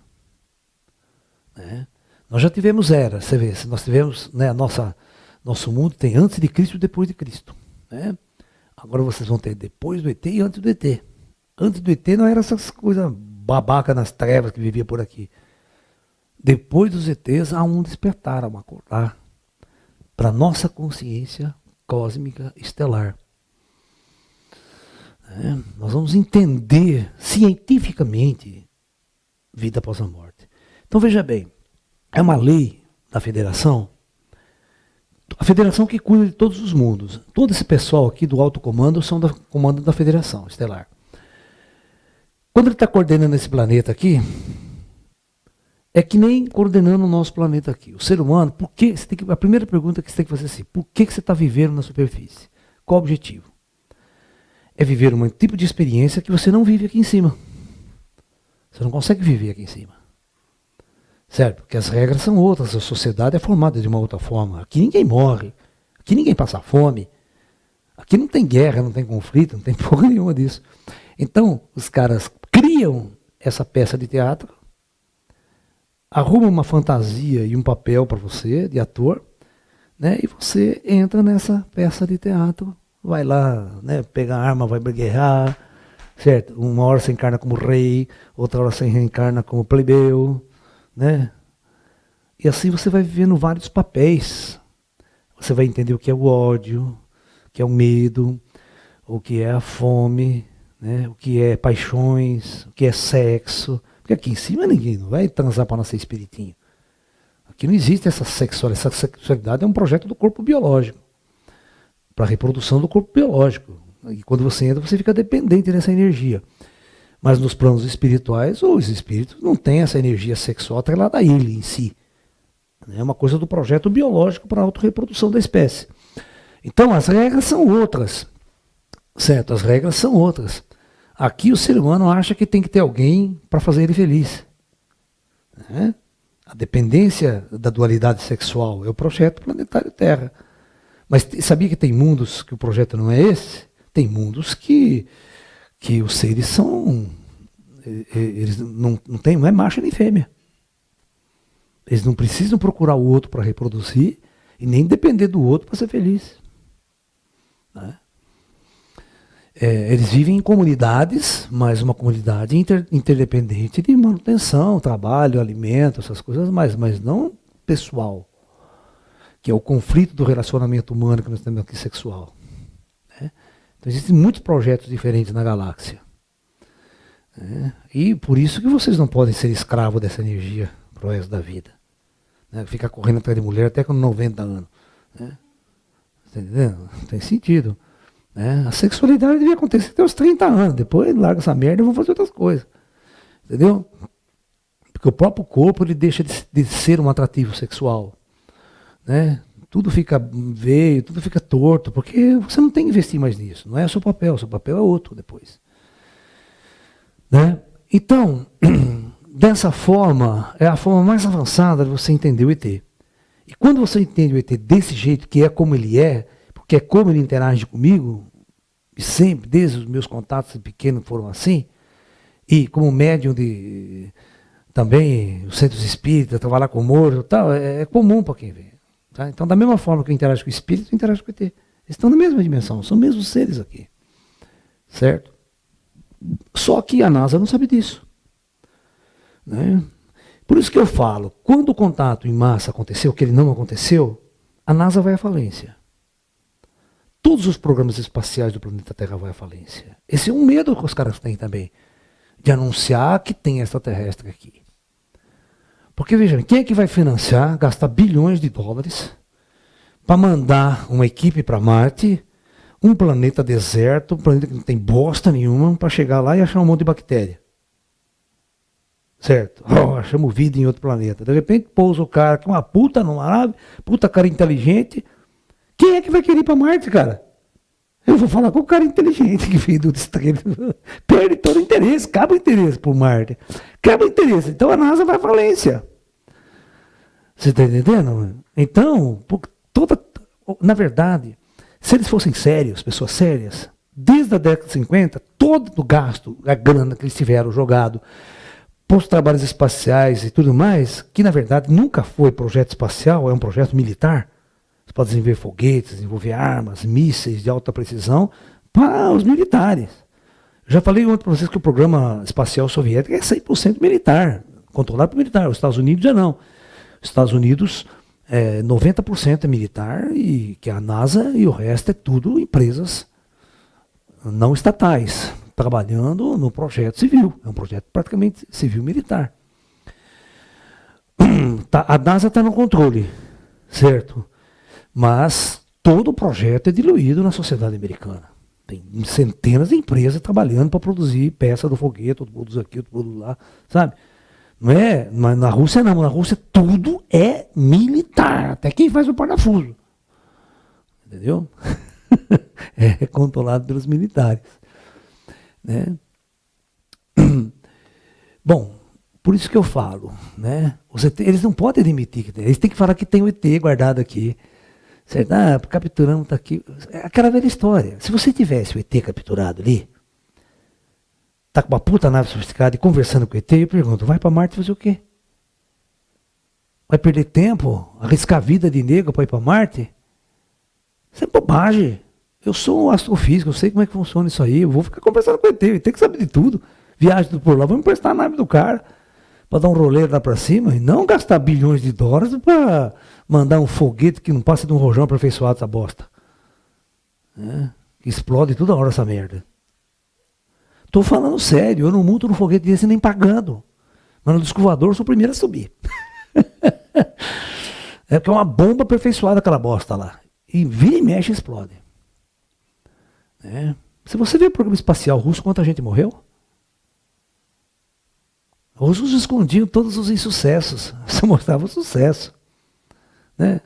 Né? Nós já tivemos eras, você vê, nós tivemos, né, nosso mundo tem antes de Cristo e depois de Cristo. Né? Agora vocês vão ter depois do ET e antes do ET. Antes do ET não era essas coisas babaca nas trevas que vivia por aqui. Depois dos ETs há um despertar, há um acordar para a nossa consciência cósmica estelar. Nós vamos entender cientificamente vida após a morte. Então veja bem, é uma lei da federação, a federação que cuida de todos os mundos. Todo esse pessoal aqui do alto comando são do comando da federação estelar. Quando ele está coordenando esse planeta aqui, é que nem coordenando o nosso planeta aqui. O ser humano, a primeira pergunta que você tem que fazer é assim, por que você está vivendo na superfície? Qual o objetivo? é viver um tipo de experiência que você não vive aqui em cima. Você não consegue viver aqui em cima. Certo? Porque as regras são outras, a sociedade é formada de uma outra forma. Aqui ninguém morre, aqui ninguém passa fome, aqui não tem guerra, não tem conflito, não tem porra nenhuma disso. Então, os caras criam essa peça de teatro, arrumam uma fantasia e um papel para você, de ator, né, e você entra nessa peça de teatro, vai lá, né, pega a arma, vai guerrear, certo? Uma hora você encarna como rei, outra hora você reencarna como plebeu, né? E assim você vai vivendo vários papéis. Você vai entender o que é o ódio, o que é o medo, o que é a fome, né? O que é paixões, o que é sexo. Porque aqui em cima ninguém não vai transar para nascer espiritinho. Aqui não existe essa sexualidade. Essa sexualidade é um projeto do corpo biológico, para a reprodução do corpo biológico. E quando você entra, você fica dependente dessa energia. Mas nos planos espirituais, os espíritos não têm essa energia sexual atrelada a ele em si. É uma coisa do projeto biológico para a autorreprodução da espécie. Então as regras são outras. Certo, as regras são outras. Aqui o ser humano acha que tem que ter alguém para fazer ele feliz. Né? A dependência da dualidade sexual é o projeto planetário Terra. Mas sabia que tem mundos que o projeto não é esse? Tem mundos que os seres são... Eles não tem, não é macho nem fêmea. Eles não precisam procurar o outro para reproduzir e nem depender do outro para ser feliz. Né? Eles vivem em comunidades, mas uma comunidade interdependente de manutenção, trabalho, alimento, essas coisas, mas não pessoal, que é o conflito do relacionamento humano que nós temos aqui sexual. Né? Então existem muitos projetos diferentes na galáxia. Né? E por isso que vocês não podem ser escravos dessa energia pro resto da vida. Né? Ficar correndo atrás de mulher até com 90 anos. Né? Tá entendendo? Não tem sentido. Né? A sexualidade devia acontecer até os 30 anos. Depois larga essa merda e vão fazer outras coisas. Entendeu? Porque o próprio corpo ele deixa de ser um atrativo sexual. Né? Tudo fica veio, tudo fica torto, porque você não tem que investir mais nisso. Não é o seu papel é outro depois. Né? Então, dessa forma, é a forma mais avançada de você entender o ET. E quando você entende o ET desse jeito, que é como ele é, porque é como ele interage comigo, e sempre, desde os meus contatos pequenos foram assim, e como médium de também os centros espíritas, trabalhar com morto, tal, é comum para quem vê. Tá? Então, da mesma forma que eu interajo com o espírito, eu interajo com o ET. Eles estão na mesma dimensão, são os mesmos seres aqui. Certo? Só que a NASA não sabe disso. Né? Por isso que eu falo, quando o contato em massa aconteceu, que ele não aconteceu, a NASA vai à falência. Todos os programas espaciais do planeta Terra vão à falência. Esse é um medo que os caras têm também, de anunciar que tem extraterrestre aqui. Porque vejam, quem é que vai financiar, gastar bilhões de dólares para mandar uma equipe para Marte, um planeta deserto, um planeta que não tem bosta nenhuma, para chegar lá e achar um monte de bactéria? Certo? Achamos vida em outro planeta. De repente pousa o cara com uma puta numa nave, puta cara inteligente. Quem é que vai querer ir para Marte, cara? Eu vou falar com o cara inteligente que veio do distrito. Perde todo o interesse, acaba o interesse por Marte. Acaba o interesse. Então a NASA vai à falência. Você está entendendo? Então, na verdade, se eles fossem sérios, pessoas sérias, desde a década de 50, todo o gasto, a grana que eles tiveram jogado para os trabalhos espaciais e tudo mais, que na verdade nunca foi projeto espacial, é um projeto militar. Você pode desenvolver foguetes, desenvolver armas, mísseis de alta precisão para os militares. Já falei ontem para vocês que o programa espacial soviético é 100% militar, controlado por militar. Os Estados Unidos já não. Os Estados Unidos, 90% é militar, e que a NASA e o resto é tudo empresas não estatais, trabalhando no projeto civil. É um projeto praticamente civil-militar. A NASA está no controle, certo? Mas todo o projeto é diluído na sociedade americana. Tem centenas de empresas trabalhando para produzir peça do foguete, outro produz aqui, outro produz lá, sabe? Não é, mas na Rússia não, na Rússia tudo é militar, até quem faz o parafuso. Entendeu? É controlado pelos militares. né? Bom, por isso que eu falo, né? Os ET, eles não podem admitir que tem. Eles têm que falar que tem o ET guardado aqui. Certo? Ah, capturamos, tá aqui. É aquela velha história. Se você tivesse o ET capturado ali, tá com uma puta nave sofisticada e conversando com o ET, eu pergunto, vai para Marte fazer o quê? Vai perder tempo? Arriscar a vida de nego para ir para Marte? Isso é bobagem. Eu sou um astrofísico, eu sei como é que funciona isso aí. Eu vou ficar conversando com o ET, ele tem que saber de tudo. Viagem por lá, vamos emprestar a nave do cara para dar um rolê lá para cima e não gastar bilhões de dólares para mandar um foguete que não passa de um rojão aperfeiçoado, essa bosta. Que explode toda hora essa merda. Tô falando sério, eu não monto no foguete desse nem pagando. Mas no disco voador eu sou o primeiro a subir. É porque é uma bomba aperfeiçoada aquela bosta lá. E vira e mexe e explode. Se você vê o programa espacial russo, quanta gente morreu? Os russos escondiam todos os insucessos. Só mostrava o sucesso. Né?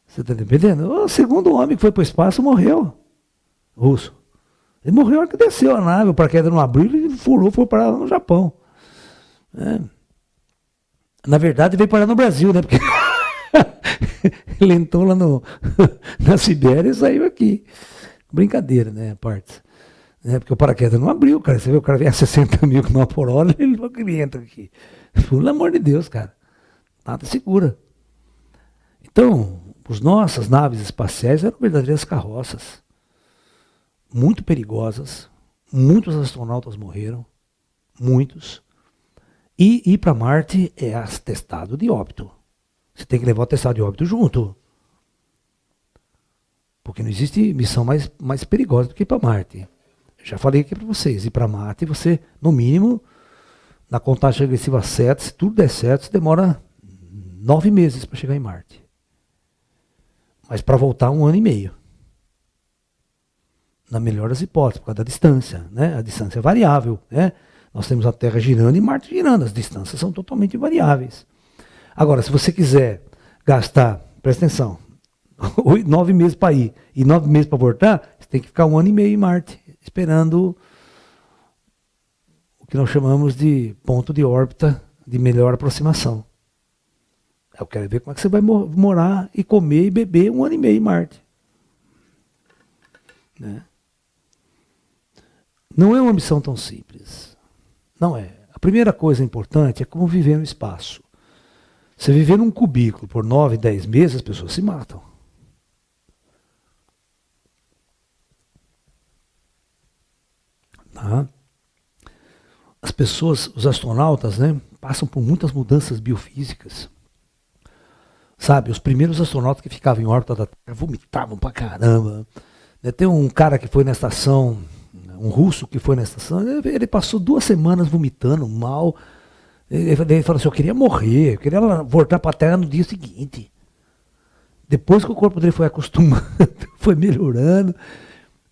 Você está entendendo? O segundo homem que foi para o espaço morreu. Russo. Ele morreu na hora que desceu a nave, o paraquedas não abriu, ele furou, foi parar lá no Japão. Na verdade, veio parar no Brasil, né? Porque ele entrou lá na Sibéria e saiu aqui. Brincadeira, né? Partes. Porque o paraquedas não abriu, cara. Você vê o cara vem a 60 mil km por hora, ele entra aqui. Pelo amor de Deus, cara. Nada segura. Então, as nossas naves espaciais eram verdadeiras carroças. Muito perigosas. Muitos astronautas morreram. Muitos. E ir para Marte é atestado de óbito. Você tem que levar o atestado de óbito junto. Porque não existe missão mais perigosa do que ir para Marte. Eu já falei aqui para vocês. Ir para Marte, você, no mínimo, na contagem regressiva 7, se tudo der certo, você demora 9 meses para chegar em Marte. Mas para voltar 1 ano e meio. Na melhor das hipóteses, por causa da distância. Né? A distância é variável. Né? Nós temos a Terra girando e Marte girando. As distâncias são totalmente variáveis. Agora, se você quiser gastar, presta atenção, 9 meses para ir e 9 meses para voltar, você tem que ficar 1 ano e meio em Marte, esperando o que nós chamamos de ponto de órbita de melhor aproximação. Eu quero ver como é que você vai morar e comer e beber 1 ano e meio em Marte. Né? Não é uma missão tão simples. Não é. A primeira coisa importante é como viver no espaço. Você viver num cubículo por 9, 10 meses, as pessoas se matam. Tá? As pessoas, os astronautas, né, passam por muitas mudanças biofísicas. Sabe, os primeiros astronautas que ficavam em órbita da Terra vomitavam pra caramba. Tem um cara que foi na estação, um russo que foi na estação, ele passou 2 semanas vomitando mal. Ele falou assim, eu queria morrer, eu queria voltar para a Terra no dia seguinte. Depois que o corpo dele foi acostumando, foi melhorando,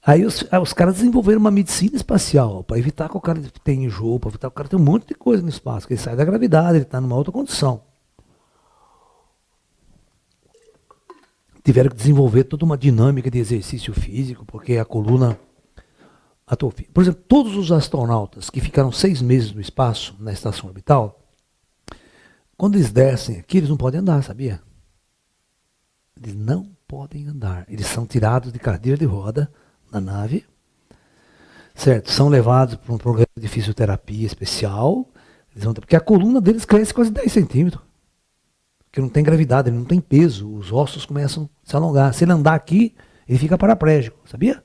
aí os caras desenvolveram uma medicina espacial, para evitar que o cara tenha enjoo, para evitar que o cara tenha um monte de coisa no espaço, que ele sai da gravidade, ele está numa outra condição. Tiveram que desenvolver toda uma dinâmica de exercício físico, porque a coluna atrofia. Por exemplo, todos os astronautas que ficaram 6 meses no espaço, na estação orbital, quando eles descem aqui, eles não podem andar, sabia? Eles não podem andar. Eles são tirados de cadeira de roda na nave, certo? São levados para um programa de fisioterapia especial, porque a coluna deles cresce quase 10 centímetros. Porque não tem gravidade, ele não tem peso, os ossos começam a se alongar. Se ele andar aqui, ele fica paraplégico, sabia?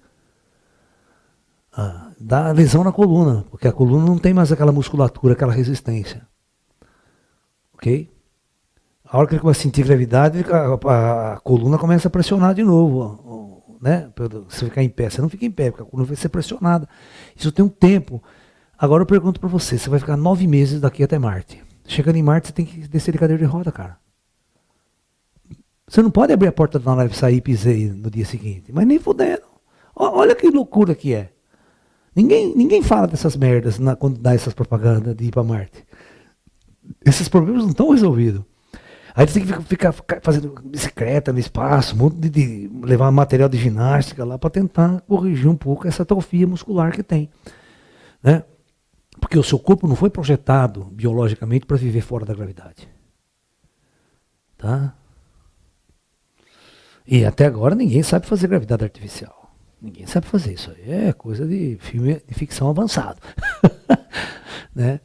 Dá lesão na coluna, porque a coluna não tem mais aquela musculatura, aquela resistência. Ok? A hora que ele começa a sentir gravidade, a coluna começa a pressionar de novo. Né? Se ficar em pé, você não fica em pé, porque a coluna vai ser pressionada. Isso tem um tempo. Agora eu pergunto para você vai ficar 9 meses daqui até Marte. Chegando em Marte, você tem que descer de cadeira de roda, cara. Você não pode abrir a porta da nave, sair e pisar no dia seguinte. Mas nem fudendo. Olha que loucura que é. Ninguém fala dessas merdas quando dá essas propagandas de ir para Marte. Esses problemas não estão resolvidos. Aí você tem que ficar fazendo bicicleta no espaço, um monte de levar material de ginástica lá para tentar corrigir um pouco essa atrofia muscular que tem. né? Porque o seu corpo não foi projetado biologicamente para viver fora da gravidade. Tá? E até agora ninguém sabe fazer gravidade artificial. Ninguém sabe fazer isso aí. É coisa de filme de ficção avançado. Né?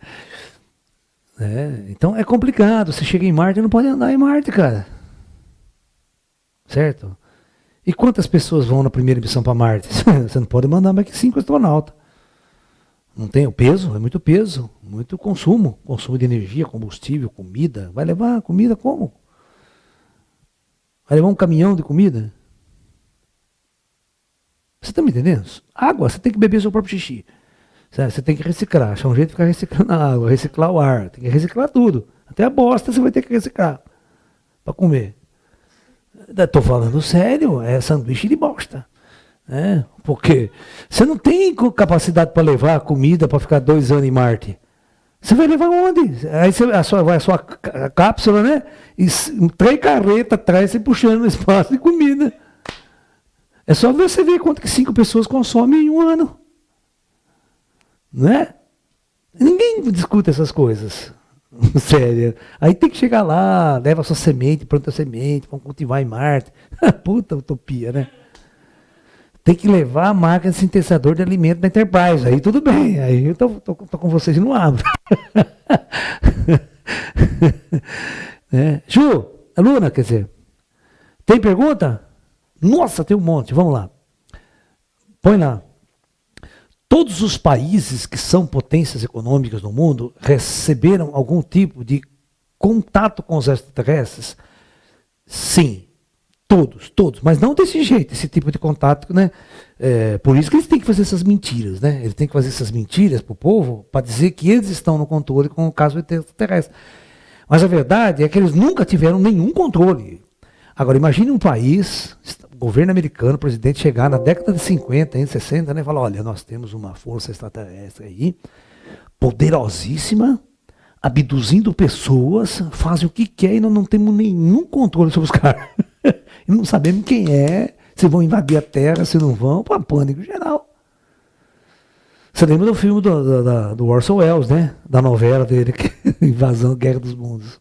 Então é complicado. Você chega em Marte e não pode andar em Marte, cara. Certo? E quantas pessoas vão na primeira missão para Marte? Você não pode mandar mais que 5 astronautas. Não tem o peso, é muito peso, muito consumo de energia, combustível, comida. Vai levar comida como? Vai levar um caminhão de comida? Você está me entendendo? Água, você tem que beber seu próprio xixi. Você tem que reciclar, achar um jeito de ficar reciclando a água, reciclar o ar, tem que reciclar tudo. Até a bosta você vai ter que reciclar para comer. Estou falando sério, é sanduíche de bosta. Porque você não tem capacidade para levar comida para ficar 2 anos em Marte. Você vai levar onde? Aí vai a sua cápsula, né? E 3 carretas atrás, você puxando no espaço de comida. É só você ver quanto que 5 pessoas consomem em um ano. Não é? Ninguém discute essas coisas. Sério. Aí tem que chegar lá, leva a sua semente, planta a semente, vamos cultivar em Marte. Puta utopia, né? Tem que levar a máquina de sintetizador de alimento da Enterprise. Aí tudo bem. Aí eu tô com vocês e não abro. Ju, Luna, quer dizer. Tem pergunta? Nossa, tem um monte. Vamos lá. Põe lá. Todos os países que são potências econômicas no mundo receberam algum tipo de contato com os extraterrestres? Sim. Todos, mas não desse jeito, esse tipo de contato, né? Por isso que eles têm que fazer essas mentiras, né? Eles têm que fazer essas mentiras para o povo, para dizer que eles estão no controle com o caso extraterrestre. Mas a verdade é que eles nunca tiveram nenhum controle. Agora, imagine um país, o governo americano, o presidente chegar na década de 50, 60, né? E falar, olha, nós temos uma força extraterrestre aí, poderosíssima, abduzindo pessoas, fazem o que quer e nós não temos nenhum controle sobre os caras. E não sabemos quem é, se vão invadir a Terra, se não vão, para pânico geral. Você lembra do filme do Orson Welles, né? Da novela dele, Invasão, Guerra dos Mundos.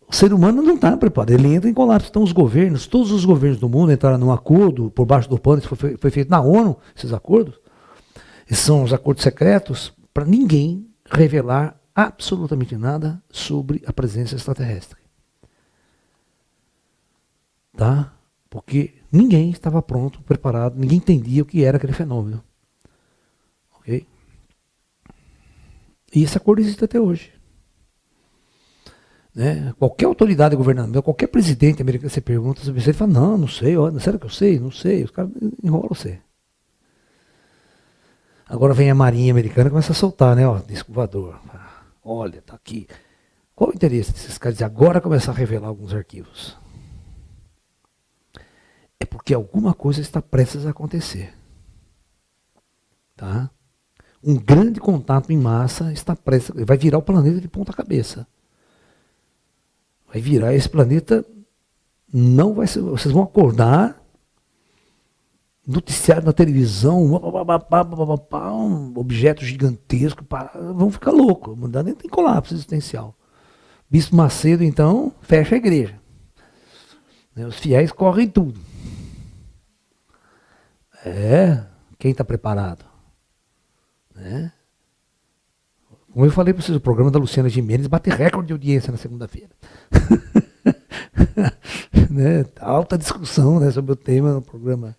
O ser humano não está preparado, ele entra em colapso. Então os governos, todos os governos do mundo entraram num acordo, por baixo do pano, isso foi feito na ONU, esses acordos. Esses são os acordos secretos, para ninguém revelar absolutamente nada sobre a presença extraterrestre. Tá? Porque ninguém estava pronto, preparado, ninguém entendia o que era aquele fenômeno. Ok? E esse acordo existe até hoje. Né? Qualquer autoridade governamental, qualquer presidente americano, você pergunta sobre isso, ele fala, não sei, ó, sério que eu sei? Não sei, os caras enrolam você. Agora vem a Marinha Americana e começa a soltar, né? Ó, disco voador. Olha, tá aqui. Qual o interesse desses caras de agora começar a revelar alguns arquivos? É porque alguma coisa está prestes a acontecer. Tá? Um grande contato em massa está prestes, vai virar o planeta de ponta cabeça. Vai virar esse planeta, não vai ser, vocês vão acordar, noticiário na televisão, um objeto gigantesco, vão ficar loucos, a humanidade tem colapso existencial. Bispo Macedo, então, fecha a igreja. Os fiéis correm tudo. Quem está preparado? Como eu falei para vocês, o programa da Luciana Gimenez bate recorde de audiência na segunda-feira. Alta discussão, né, sobre o tema no programa.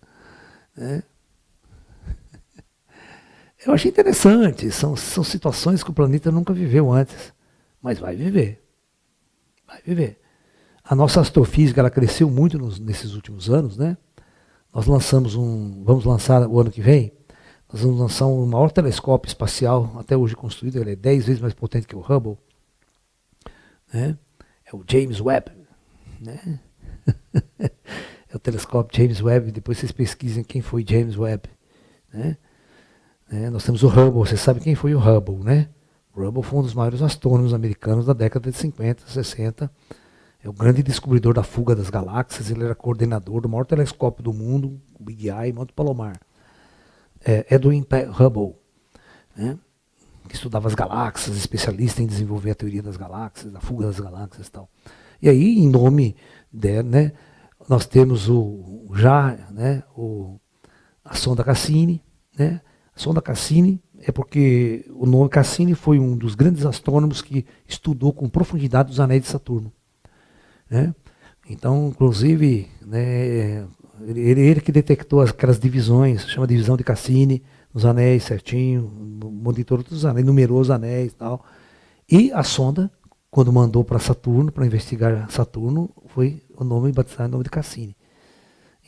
Eu achei interessante, são situações que o planeta nunca viveu antes, mas vai viver. Vai viver. A nossa astrofísica ela cresceu muito nesses últimos anos, né? Nós vamos lançar o ano que vem, nós vamos lançar o maior telescópio espacial até hoje construído, ele é 10 vezes mais potente que o Hubble. Né? É o James Webb. Né? É o telescópio James Webb, depois vocês pesquisem quem foi James Webb. Né? Nós temos o Hubble, você sabe quem foi o Hubble, né? O Hubble foi um dos maiores astrônomos americanos da década de 50, 60. É o grande descobridor da fuga das galáxias, ele era coordenador do maior telescópio do mundo, o Big Eye, Monte Palomar. Edwin Hubble. né, que estudava as galáxias, especialista em desenvolver a teoria das galáxias, da fuga das galáxias e tal. E aí, em nome dela, né, nós temos a sonda Cassini, né? A sonda Cassini é porque o nome Cassini foi um dos grandes astrônomos que estudou com profundidade os anéis de Saturno, né? Então, inclusive, né, ele que detectou aquelas divisões, chama divisão de Cassini, nos anéis certinho, monitorou todos os anéis, numerou os anéis e tal. E a sonda, quando mandou para Saturno, para investigar Saturno, foi o nome batizado em nome de Cassini,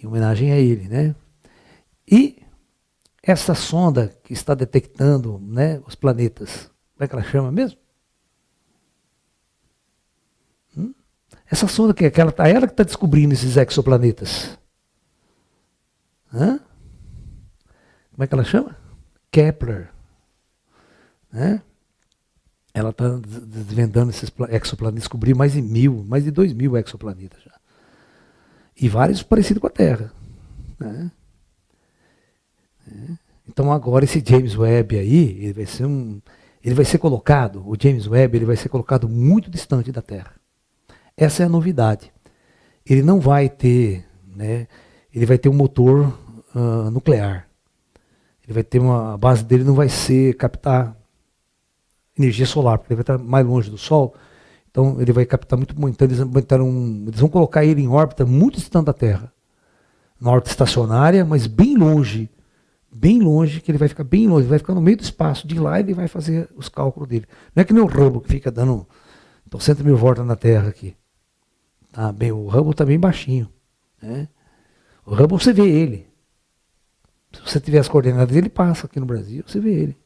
em homenagem a ele, né? E essa sonda que está detectando, né, os planetas, como é que ela chama mesmo? Essa sonda que é ela que está descobrindo esses exoplanetas. Hã? Como é que ela chama? Kepler. Né? Ela está desvendando esses exoplanetas, descobriu mais de 2.000 exoplanetas já. E vários parecidos com a Terra. Né? Então agora esse James Webb aí, ele vai ser colocado, o James Webb, ele vai ser colocado muito distante da Terra. Essa é a novidade. Ele não vai ter, né, ele vai ter um motor nuclear. Ele vai ter a base dele não vai ser captar energia solar, porque ele vai estar mais longe do Sol. Então ele vai captar muito. Então eles vão colocar ele em órbita muito distante da Terra. Na órbita estacionária, mas bem longe. Bem longe, que ele vai ficar bem longe, ele vai ficar no meio do espaço. De lá ele vai fazer os cálculos dele. Não é que nem o Hubble, que fica dando 100.000 voltas na Terra aqui. Tá bem, o Hubble está bem baixinho. Né? O Hubble você vê ele. Se você tiver as coordenadas, ele passa aqui no Brasil, você vê ele.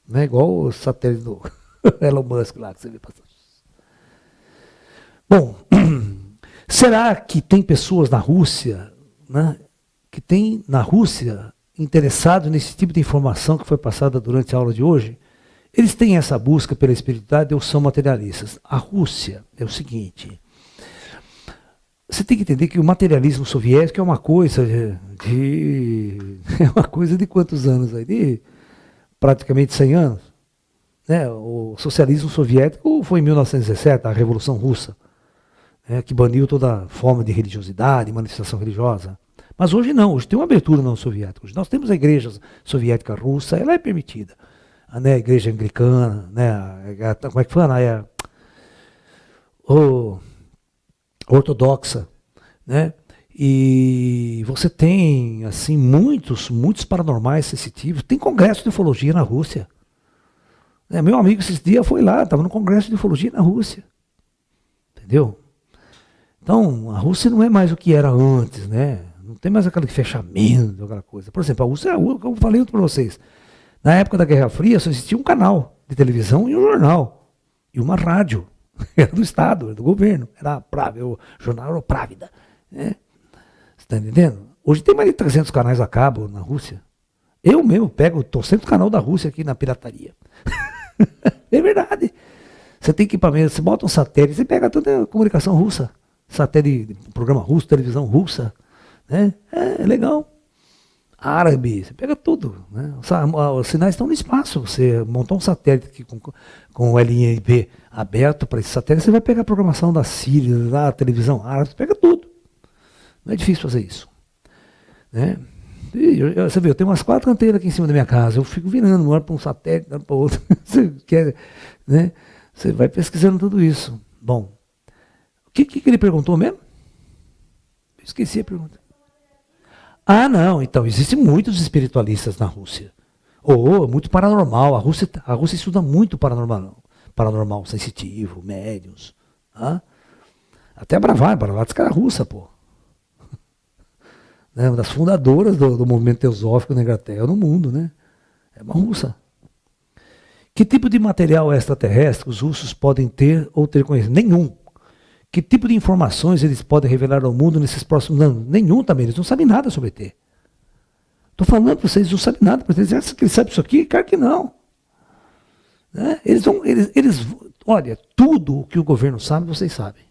Não é igual o satélite do Elon Musk lá que você vê passando. Bom, será que tem pessoas na Rússia, né, que tem na Rússia interessados nesse tipo de informação que foi passada durante a aula de hoje? Eles têm essa busca pela espiritualidade ou são materialistas? A Rússia é o seguinte. Você tem que entender que o materialismo soviético é uma coisa é uma coisa de quantos anos aí? De praticamente 100 anos. Né? O socialismo soviético foi em 1917, a Revolução Russa, né, que baniu toda forma de religiosidade, manifestação religiosa. Mas hoje não, hoje tem uma abertura não soviética. Hoje nós temos a igreja soviética russa, ela é permitida. Né, a igreja anglicana, né, como é que fala? Ortodoxa, né? E você tem assim muitos paranormais sensitivos. Tem congresso de ufologia na Rússia. Né, meu amigo esses dias foi lá, estava no congresso de ufologia na Rússia. Entendeu? Então, a Rússia não é mais o que era antes, né? Não tem mais aquele fechamento, aquela coisa. Por exemplo, a Rússia, como eu falei para vocês, na época da Guerra Fria só existia um canal de televisão e um jornal. E uma rádio. Era do Estado, era do governo. Era o jornal era Právida. Né? Você está entendendo? Hoje tem mais de 300 canais a cabo na Rússia. Eu mesmo pego 200 canal da Rússia aqui na pirataria. É verdade. Você tem equipamento, você bota um satélite, você pega toda a comunicação russa. Satélite, programa russo, televisão russa. Né? É legal. Árabe, você pega tudo. Né? Os sinais estão no espaço. Você montar um satélite aqui com o LNB aberto para esse satélite, você vai pegar a programação da Síria, da televisão árabe, você pega tudo. Não é difícil fazer isso. Né? Você vê, eu tenho umas 4 anteiras aqui em cima da minha casa, eu fico virando, uma hora para um satélite, outra para outro. Você quer, né? Você vai pesquisando tudo isso. Bom, o que ele perguntou mesmo? Esqueci a pergunta. Ah, não, então, existem muitos espiritualistas na Rússia. Muito paranormal. A Rússia estuda muito paranormal sensitivo, médiuns. Tá? Até a Blavatsky era russa, pô. Né, uma das fundadoras do movimento teosófico na Inglaterra, no mundo, né? É uma russa. Que tipo de material extraterrestre os russos podem ter ou ter conhecido? Nenhum. Que tipo de informações eles podem revelar ao mundo nesses próximos anos? Nenhum também, eles não sabem nada sobre ET. Estou falando para vocês, eles não sabem nada. Eles acham que eles sabem isso aqui? Claro que não. Né? Olha, tudo o que o governo sabe, vocês sabem.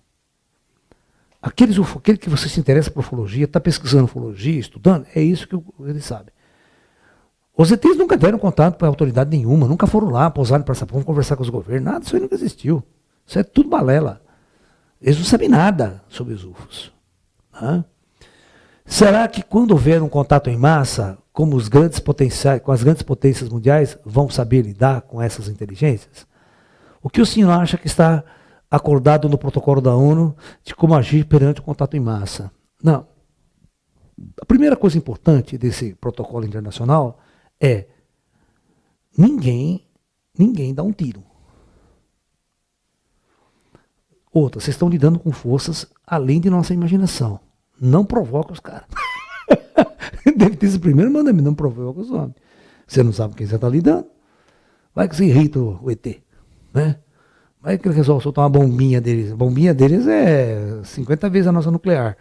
Aquele que você se interessa por ufologia, está pesquisando ufologia, estudando, é isso que eles sabem. Os ETs nunca deram contato para autoridade nenhuma, nunca foram lá, pousaram para Sapão, conversar com os governos, nada, isso aí nunca existiu. Isso é tudo balela. Eles não sabem nada sobre os UFOs. Né? Será que quando houver um contato em massa, como os grandes potenciais, com as grandes potências mundiais, vão saber lidar com essas inteligências? O que o senhor acha que está acordado no protocolo da ONU de como agir perante o contato em massa? Não. A primeira coisa importante desse protocolo internacional é ninguém dá um tiro. Outra, vocês estão lidando com forças além de nossa imaginação. Não provoca os caras. Deve ter esse primeiro mandamento, não provoca os homens. Você não sabe com quem você está lidando. Vai que você irrita o ET. Né? Vai que ele resolve soltar uma bombinha deles. A bombinha deles é 50 vezes a nossa nuclear.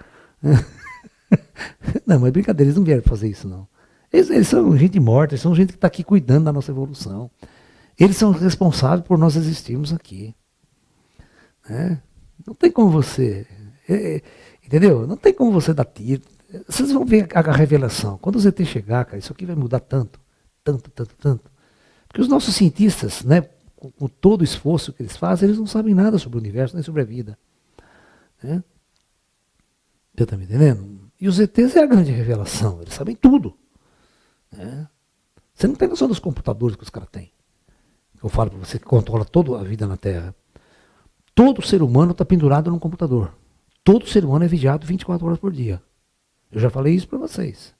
Não, mas brincadeira, eles não vieram fazer isso, não. Eles são gente morta, eles são gente que está aqui cuidando da nossa evolução. Eles são responsáveis por nós existirmos aqui. Né? Não tem como você... entendeu? Não tem como você dar tiro. Vocês vão ver a revelação. Quando o ZT chegar, cara, isso aqui vai mudar tanto. Porque os nossos cientistas, né, com todo o esforço que eles fazem, eles não sabem nada sobre o universo, nem sobre a vida. Né? Você está me entendendo? E os ETs é a grande revelação. Eles sabem tudo. Né? Você não tem noção dos computadores que os caras têm. Eu falo para você que controla toda a vida na Terra. Todo ser humano está pendurado num computador. Todo ser humano é vigiado 24 horas por dia. Eu já falei isso para vocês.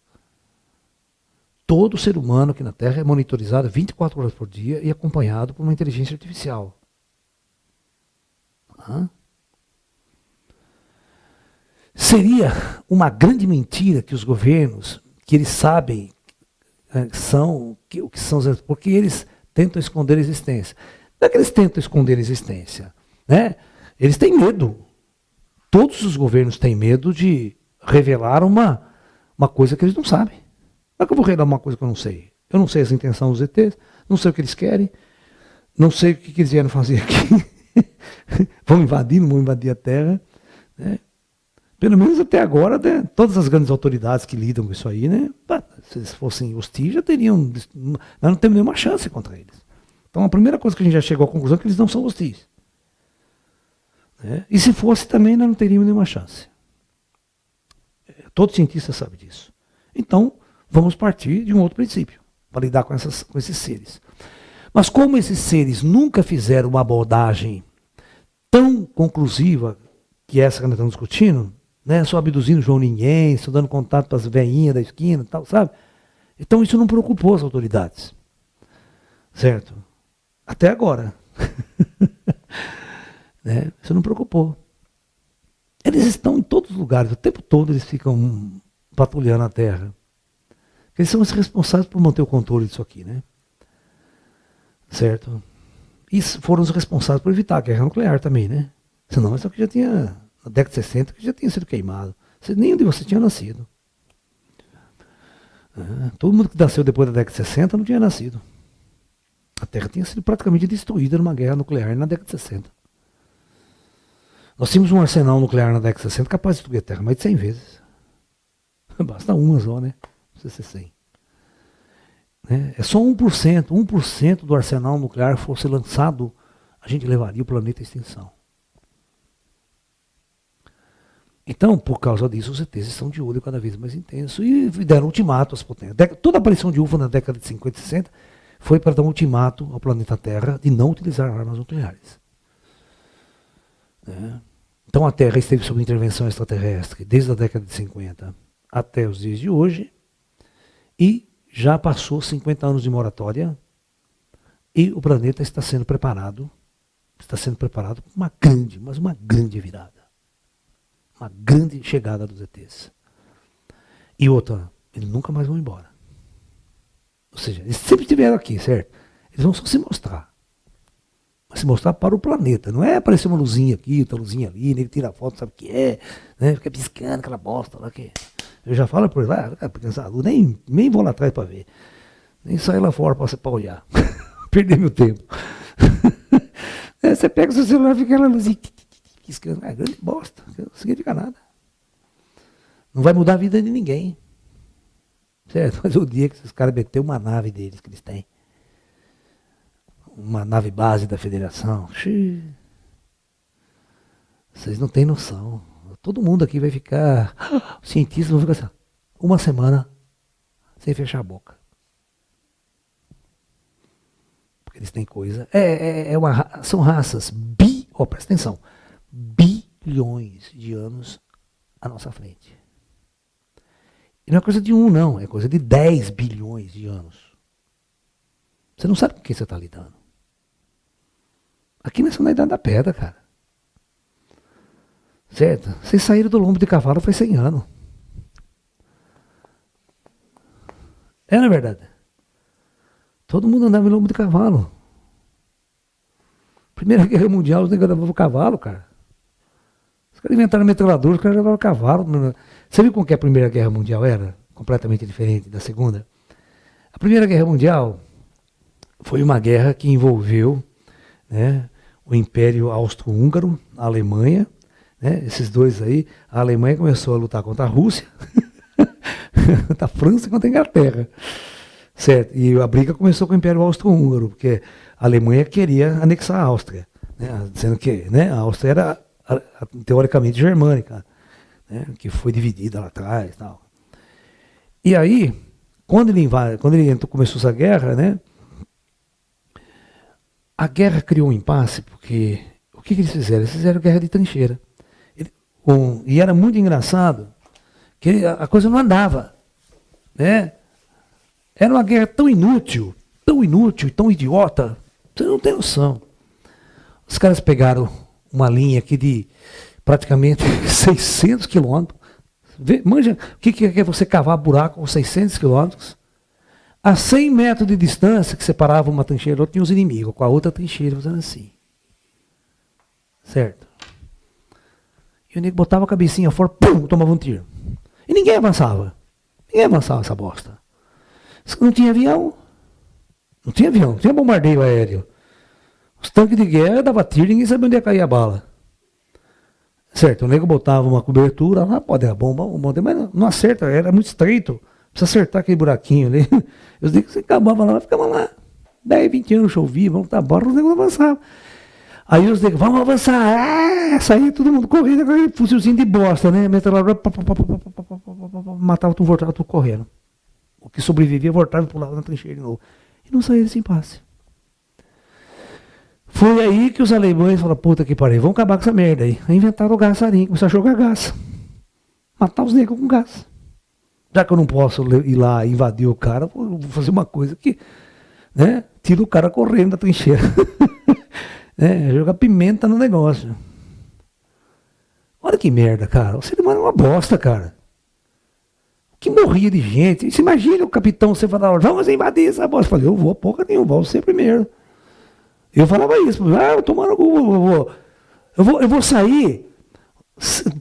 Todo ser humano aqui na Terra é monitorizado 24 horas por dia e acompanhado por uma inteligência artificial. Seria uma grande mentira que os governos, que eles sabem o que são, porque eles tentam esconder a existência. Não é que eles tentam esconder a existência. Né? Eles têm medo. Todos os governos têm medo de revelar uma coisa que eles não sabem. Como é que eu vou revelar uma coisa que eu não sei? Eu não sei as intenções dos ETs, não sei o que eles querem, não sei o que eles vieram fazer aqui. Vão invadir, não vão invadir a Terra. Né? Pelo menos até agora, né, todas as grandes autoridades que lidam com isso aí, né, se eles fossem hostis, já teriam... Nós não temos nenhuma chance contra eles. Então a primeira coisa que a gente já chegou à conclusão é que eles não são hostis. Né? E se fosse também, nós não teríamos nenhuma chance. Todo cientista sabe disso. Então, vamos partir de um outro princípio, para lidar com esses seres. Mas como esses seres nunca fizeram uma abordagem tão conclusiva que essa que nós estamos discutindo, né, só abduzindo João Ninguém, só dando contato para as velhinhas da esquina e tal, sabe? Então isso não preocupou as autoridades. Certo? Até agora. Né? Isso não preocupou. Eles estão em todos os lugares, o tempo todo eles ficam patrulhando a Terra. Eles são os responsáveis por manter o controle disso aqui, né? Certo? E foram os responsáveis por evitar a guerra nuclear também, né? Senão isso aqui já tinha, na década de 60, que já tinha sido queimado. Nenhum de vocês tinha nascido. Todo mundo que nasceu depois da década de 60 não tinha nascido. A Terra tinha sido praticamente destruída numa guerra nuclear na década de 60. Nós tínhamos um arsenal nuclear na década de 60 capaz de destruir a Terra mais de 100 vezes. Basta uma só, né? Não precisa ser 100. Né? É só 1% do arsenal nuclear fosse lançado, a gente levaria o planeta à extinção. Então, por causa disso, os ETs estão de olho cada vez mais intenso e deram ultimato às potências. Toda a aparição de UFO na década de 50 e 60 foi para dar um ultimato ao planeta Terra de não utilizar armas nucleares. Então a Terra esteve sob intervenção extraterrestre desde a década de 50 até os dias de hoje e já passou 50 anos de moratória e o planeta está sendo preparado para uma grande virada. Uma grande chegada dos ETs. E outra, eles nunca mais vão embora. Ou seja, eles sempre estiveram aqui, certo? Eles vão só se mostrar. Mas se mostrar para o planeta. Não é aparecer uma luzinha aqui, outra luzinha ali, ele tira a foto, sabe o que é, né? Fica piscando aquela bosta lá que... Eu já falo por lá, porque essa luz, nem vou lá atrás para ver. Nem sair lá fora para olhar. Perder meu tempo. Você pega o seu celular e fica aquela luzinha piscando. É grande bosta, não significa nada. Não vai mudar a vida de ninguém. certo? Mas o dia que esses caras meteram uma nave deles que eles têm, uma nave base da federação, xiii, vocês não têm noção. Todo mundo aqui vai ficar, os cientistas vão ficar assim, uma semana sem fechar a boca. Porque eles têm coisa. São raças, presta atenção, bilhões de anos à nossa frente. E não é coisa de não, é coisa de 10 bilhões de anos. Você não sabe com quem você está lidando. Aqui nessa na Idade da Pedra, cara. Certo? Vocês saíram do lombo de cavalo faz 100 anos. É, na verdade. Todo mundo andava em lombo de cavalo. Primeira Guerra Mundial, os negros levavam cavalo, cara. Os caras inventaram metralhadora, os caras levavam cavalo. Você viu como que a Primeira Guerra Mundial era? Completamente diferente da Segunda. A Primeira Guerra Mundial foi uma guerra que envolveu, né, o Império Austro-Húngaro, a Alemanha, né, esses dois aí. A Alemanha começou a lutar contra a Rússia, contra a França e contra a Inglaterra. Certo? E a briga começou com o Império Austro-Húngaro, porque a Alemanha queria anexar a Áustria, né, sendo que, né, a Áustria era teoricamente germânica, né, que foi dividida lá atrás e tal. E aí, quando ele começou essa guerra, né, a guerra criou um impasse, porque o que eles fizeram? Eles fizeram guerra de trincheira. E era muito engraçado que a coisa não andava, né? Era uma guerra tão inútil, tão idiota, você não tem noção. Os caras pegaram uma linha aqui de praticamente 600 quilômetros. Manja, o que é você cavar buraco com 600 quilômetros? A 100 metros de distância que separava uma trincheira, outra tinha os inimigos, com a outra trincheira, fazendo assim. Certo? E o nego botava a cabecinha fora, pum, tomava um tiro. E ninguém avançava. Ninguém avançava essa bosta. Não tinha avião. Não tinha bombardeio aéreo. Os tanques de guerra davam tiro e ninguém sabia onde ia cair a bala. Certo, o nego botava uma cobertura lá, pode dar bomba, mas não acerta, era muito estreito. Precisa acertar aquele buraquinho ali. Os negros acabavam lá, ficavam lá. 10, 20 anos chovia, vamos estar embora, os negros avançavam. Aí os negros, vamos avançar. Saía todo mundo correndo, aquele fuzilzinho de bosta, né? Metralhadora, matava tudo, voltava tudo correndo. O que sobrevivia voltava e pulava na trincheira de novo. E não saía desse impasse. Foi aí que os alemães falaram, puta que pariu, vamos acabar com essa merda aí. Aí inventaram o gás sarin, começaram a jogar gás. Matar os negros com gás. Já que eu não posso ir lá invadir o cara, vou fazer uma coisa que, né, tira o cara correndo da trincheira. Né, jogar pimenta no negócio. Olha que merda, cara. O ser humano é uma bosta, cara. Que morria de gente. Você imagina o capitão, você falava, vamos invadir essa bosta. Eu falei, eu vou, porra nenhuma, vou ser primeiro. Eu falava isso, eu tomando eu vou sair,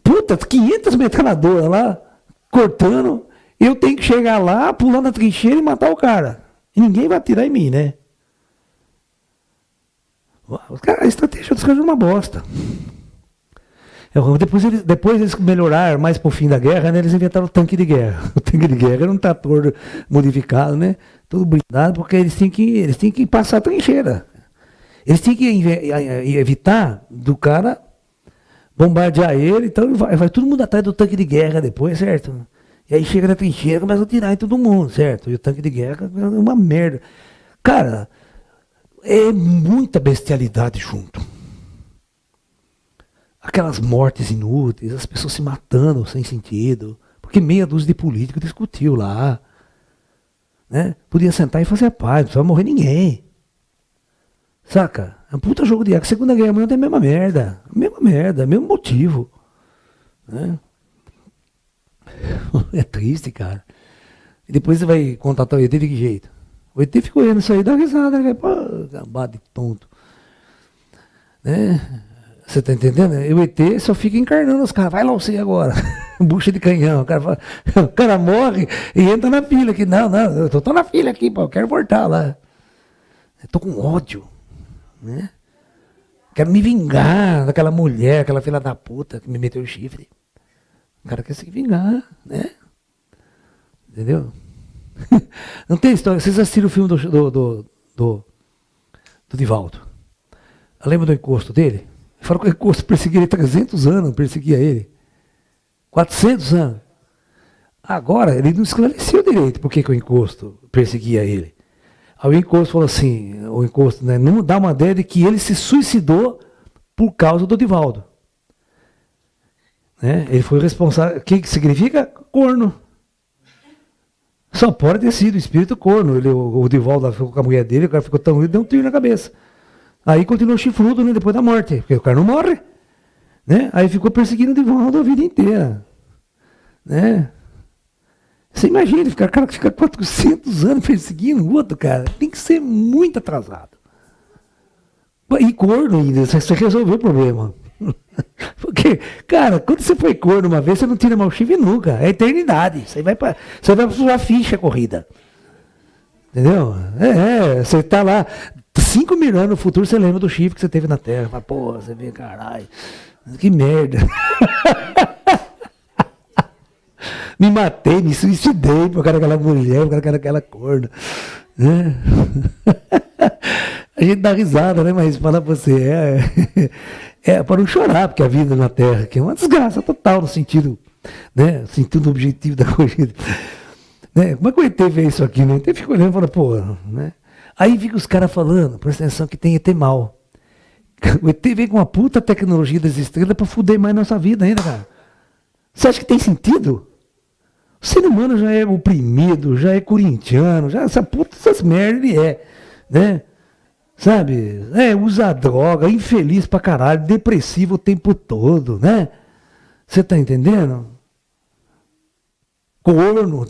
puta, 500 metralhadoras lá, cortando, eu tenho que chegar lá, pular na trincheira e matar o cara. E ninguém vai atirar em mim, né? A estratégia dos caras é uma bosta. Depois eles melhoraram mais pro fim da guerra, né? Eles inventaram o tanque de guerra. O tanque de guerra era um trator modificado, né? Todo blindado, porque eles tinham que passar a trincheira. Eles tinham que evitar do cara bombardear ele, então vai todo mundo atrás do tanque de guerra depois, certo? E aí chega na trincheira e começa a atirar em todo mundo, certo? E o tanque de guerra é uma merda. Cara, é muita bestialidade junto. Aquelas mortes inúteis, as pessoas se matando sem sentido, porque meia dúzia de políticos discutiu lá. Né? Podia sentar e fazer a paz, não precisava morrer ninguém. Saca? É um puta jogo de guerra. A Segunda Guerra Mundial tem a mesma merda, mesmo motivo. Né? É triste, cara. E depois você vai contatar o ET de que jeito? O ET ficou olhando isso aí, dá risada, né? Pô, gambado de tonto. Né? Você tá entendendo? E o ET só fica encarnando os caras. Vai lá você agora. Bucha de canhão. O cara morre e entra na fila aqui. Não, eu tô na fila aqui, pô, eu quero voltar lá. Eu tô com ódio. Né? Quero me vingar daquela mulher, aquela filha da puta que me meteu o chifre. O cara quer se vingar, né? Entendeu? Não tem história. Vocês assistiram o filme do Divaldo? Lembra do encosto dele? Fala que o encosto perseguia ele 300 anos, perseguia ele. 400 anos. Agora, ele não esclareceu direito por que o encosto perseguia ele. Aí o encosto falou assim, o encosto, né, não dá uma ideia de que ele se suicidou por causa do Divaldo. Né? Ele foi responsável. O que significa? Corno. Só pode ter sido espírito corno. O Divaldo ficou com a mulher dele, o cara ficou tão ruim, deu um tiro na cabeça. Aí continuou chifrudo, né, depois da morte, porque o cara não morre. Né? Aí ficou perseguindo o Divaldo a vida inteira. Né? Você imagina, o cara que fica 400 anos perseguindo o outro, cara, tem que ser muito atrasado. E corno ainda, você resolveu o problema. Porque, cara, quando você foi corno uma vez, você não tira mais o chifre nunca. É eternidade. Você vai para sua ficha corrida. Entendeu? Você tá lá, 5 mil anos no futuro, você lembra do chifre que você teve na Terra. Fala, pô, você vê, caralho, que merda. Me matei, me suicidei por causa daquela mulher, por causa daquela corna. Né? A gente dá risada, né? Mas fala pra você, é para não chorar, porque a vida na Terra que é uma desgraça total no sentido, né? Sentido objetivo da coisa. Né? Como é que o ET vê isso aqui, né? O ET fica olhando e fala, pô, né? Aí fica os caras falando, presta atenção que tem ET mal. O ET vem com uma puta tecnologia das estrelas pra fuder mais nossa vida ainda, cara. Você acha que tem sentido? O ser humano já é oprimido, já é corintiano, já essas merda ele é, né? Sabe? Usa droga, infeliz pra caralho, depressivo o tempo todo, né? Você tá entendendo? Corno.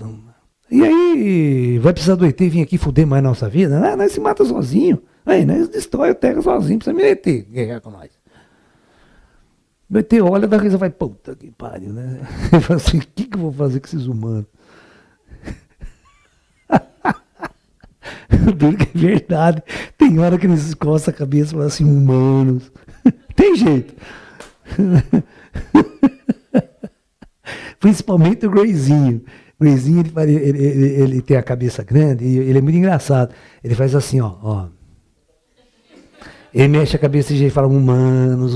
E aí, vai precisar do ET vir aqui fuder mais nossa vida? Nós se mata sozinho. Aí, nós destrói a Terra sozinho, precisa me ET guerrear com nós. O ET olha, dá risa, vai, puta que pariu, né? Ele fala assim, o que eu vou fazer com esses humanos? Duro que é verdade. Tem hora que eles coçam a cabeça e falam assim, humanos. Tem jeito. Principalmente o Grayzinho. O Grayzinho, ele tem a cabeça grande e ele é muito engraçado. Ele faz assim, ó. Ele mexe a cabeça de jeito e fala, humanos.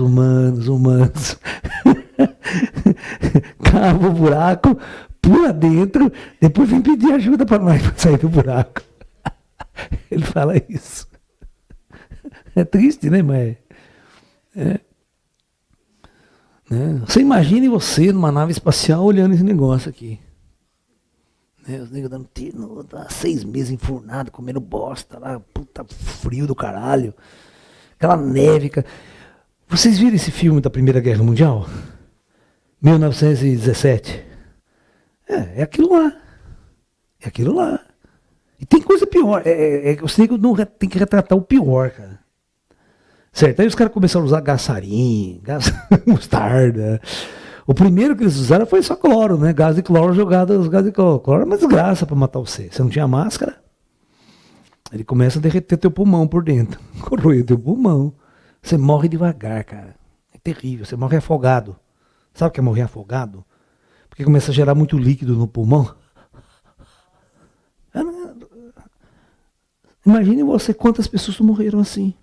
Cava o buraco, pula dentro, depois vem pedir ajuda para nós para sair do buraco. Ele fala isso. É triste, né, mas... Né? Você imagine você numa nave espacial olhando esse negócio aqui. Né? Os negros dando tiro, 6 meses enfurnado, comendo bosta lá, puta frio do caralho. Aquela neve. Vocês viram esse filme da Primeira Guerra Mundial? 1917. É aquilo lá. É aquilo lá. E tem coisa pior. Os negros não tem que retratar o pior, cara. Certo? Aí os caras começaram a usar gás sarin, gás mostarda. O primeiro que eles usaram foi só cloro, né? Gás de cloro jogado, os gás de cloro. Cloro é uma desgraça pra matar você. Você não tinha máscara? Ele começa a derreter teu pulmão por dentro. Corroer teu pulmão. Você morre devagar, cara. É terrível. Você morre afogado. Sabe o que é morrer afogado? Porque começa a gerar muito líquido no pulmão. Imagine você quantas pessoas morreram assim.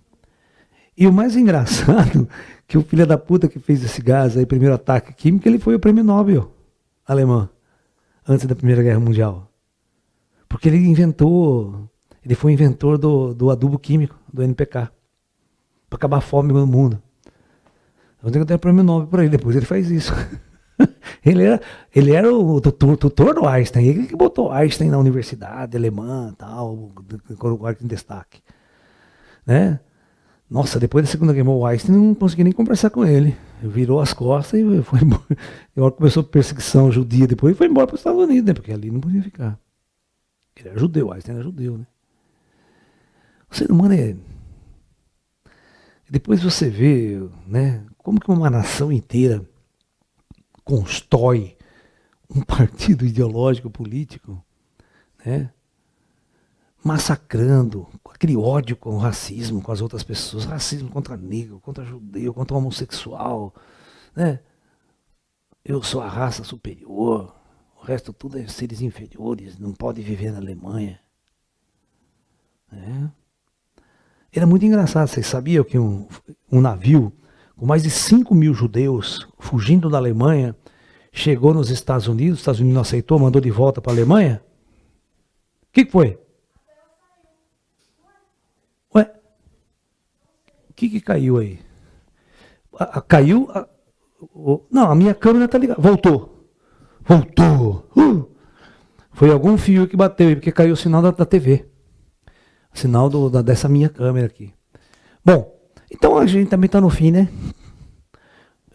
E o mais engraçado, que o filho da puta que fez esse gás aí, primeiro ataque químico, ele foi o prêmio Nobel alemão, antes da Primeira Guerra Mundial. Porque ele foi inventor do adubo químico, do NPK, para acabar a fome no mundo. Eu tenho que dar o prêmio Nobel para ele, depois ele faz isso. Ele era o tutor do Einstein, ele que botou Einstein na universidade alemã, tal, colocou em destaque. Né? Nossa, depois da Segunda Guerra, o Einstein não conseguia nem conversar com ele. Virou as costas e foi embora. E hora começou a perseguição judia depois e foi embora para os Estados Unidos, né? Porque ali não podia ficar. Ele era judeu, Einstein era judeu, né? O ser humano é... Depois você vê, né, como que uma nação inteira constrói um partido ideológico político, né? Massacrando, com aquele ódio com o racismo, com as outras pessoas, racismo contra negro, contra judeu, contra homossexual, né? Eu sou a raça superior, resto tudo é seres inferiores, não pode viver na Alemanha. É. Era muito engraçado, vocês sabiam que um navio com mais de 5 mil judeus fugindo da Alemanha chegou nos Estados Unidos, os Estados Unidos não aceitou, mandou de volta para a Alemanha? O que foi? Ué? O que caiu aí? Caiu? Não, a minha câmera está ligada. Voltou. Voltou. Foi algum fio que bateu aí, porque caiu o sinal da TV. O sinal dessa minha câmera aqui. Bom, então a gente também está no fim, né?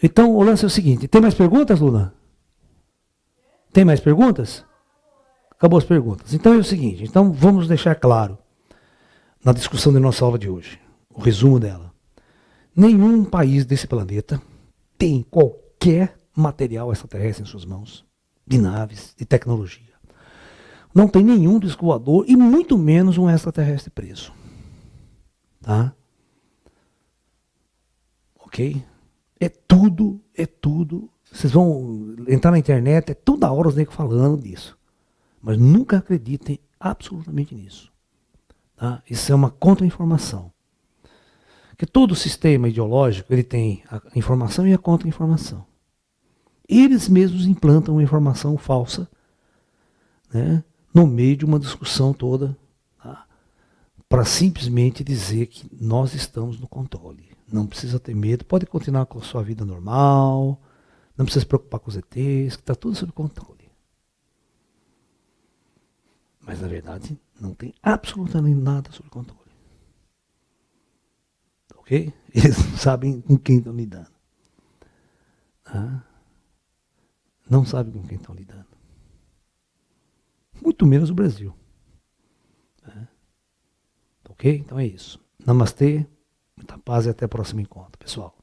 Então o lance é o seguinte. Tem mais perguntas, Luna? Tem mais perguntas? Acabou as perguntas. Então é o seguinte. Então vamos deixar claro na discussão da nossa aula de hoje. O resumo dela. Nenhum país desse planeta tem qualquer material extraterrestre em suas mãos. De naves, de tecnologia. Não tem nenhum disco voador e muito menos um extraterrestre preso. Tá? Ok? É tudo. Vocês vão entrar na internet, é toda hora os negros falando disso. Mas nunca acreditem absolutamente nisso. Tá? Isso é uma contra-informação. Porque todo sistema ideológico ele tem a informação e a contra-informação. Eles mesmos implantam uma informação falsa, né, no meio de uma discussão toda, tá, para simplesmente dizer que nós estamos no controle. Não precisa ter medo, pode continuar com a sua vida normal, não precisa se preocupar com os ETs, que está tudo sob controle. Mas na verdade não tem absolutamente nada sob controle. Ok? Eles não sabem com quem estão lidando. Tá? Não sabem com quem estão lidando. Muito menos o Brasil. Tá? Ok? Então é isso. Namastê, muita paz e até o próximo encontro, pessoal.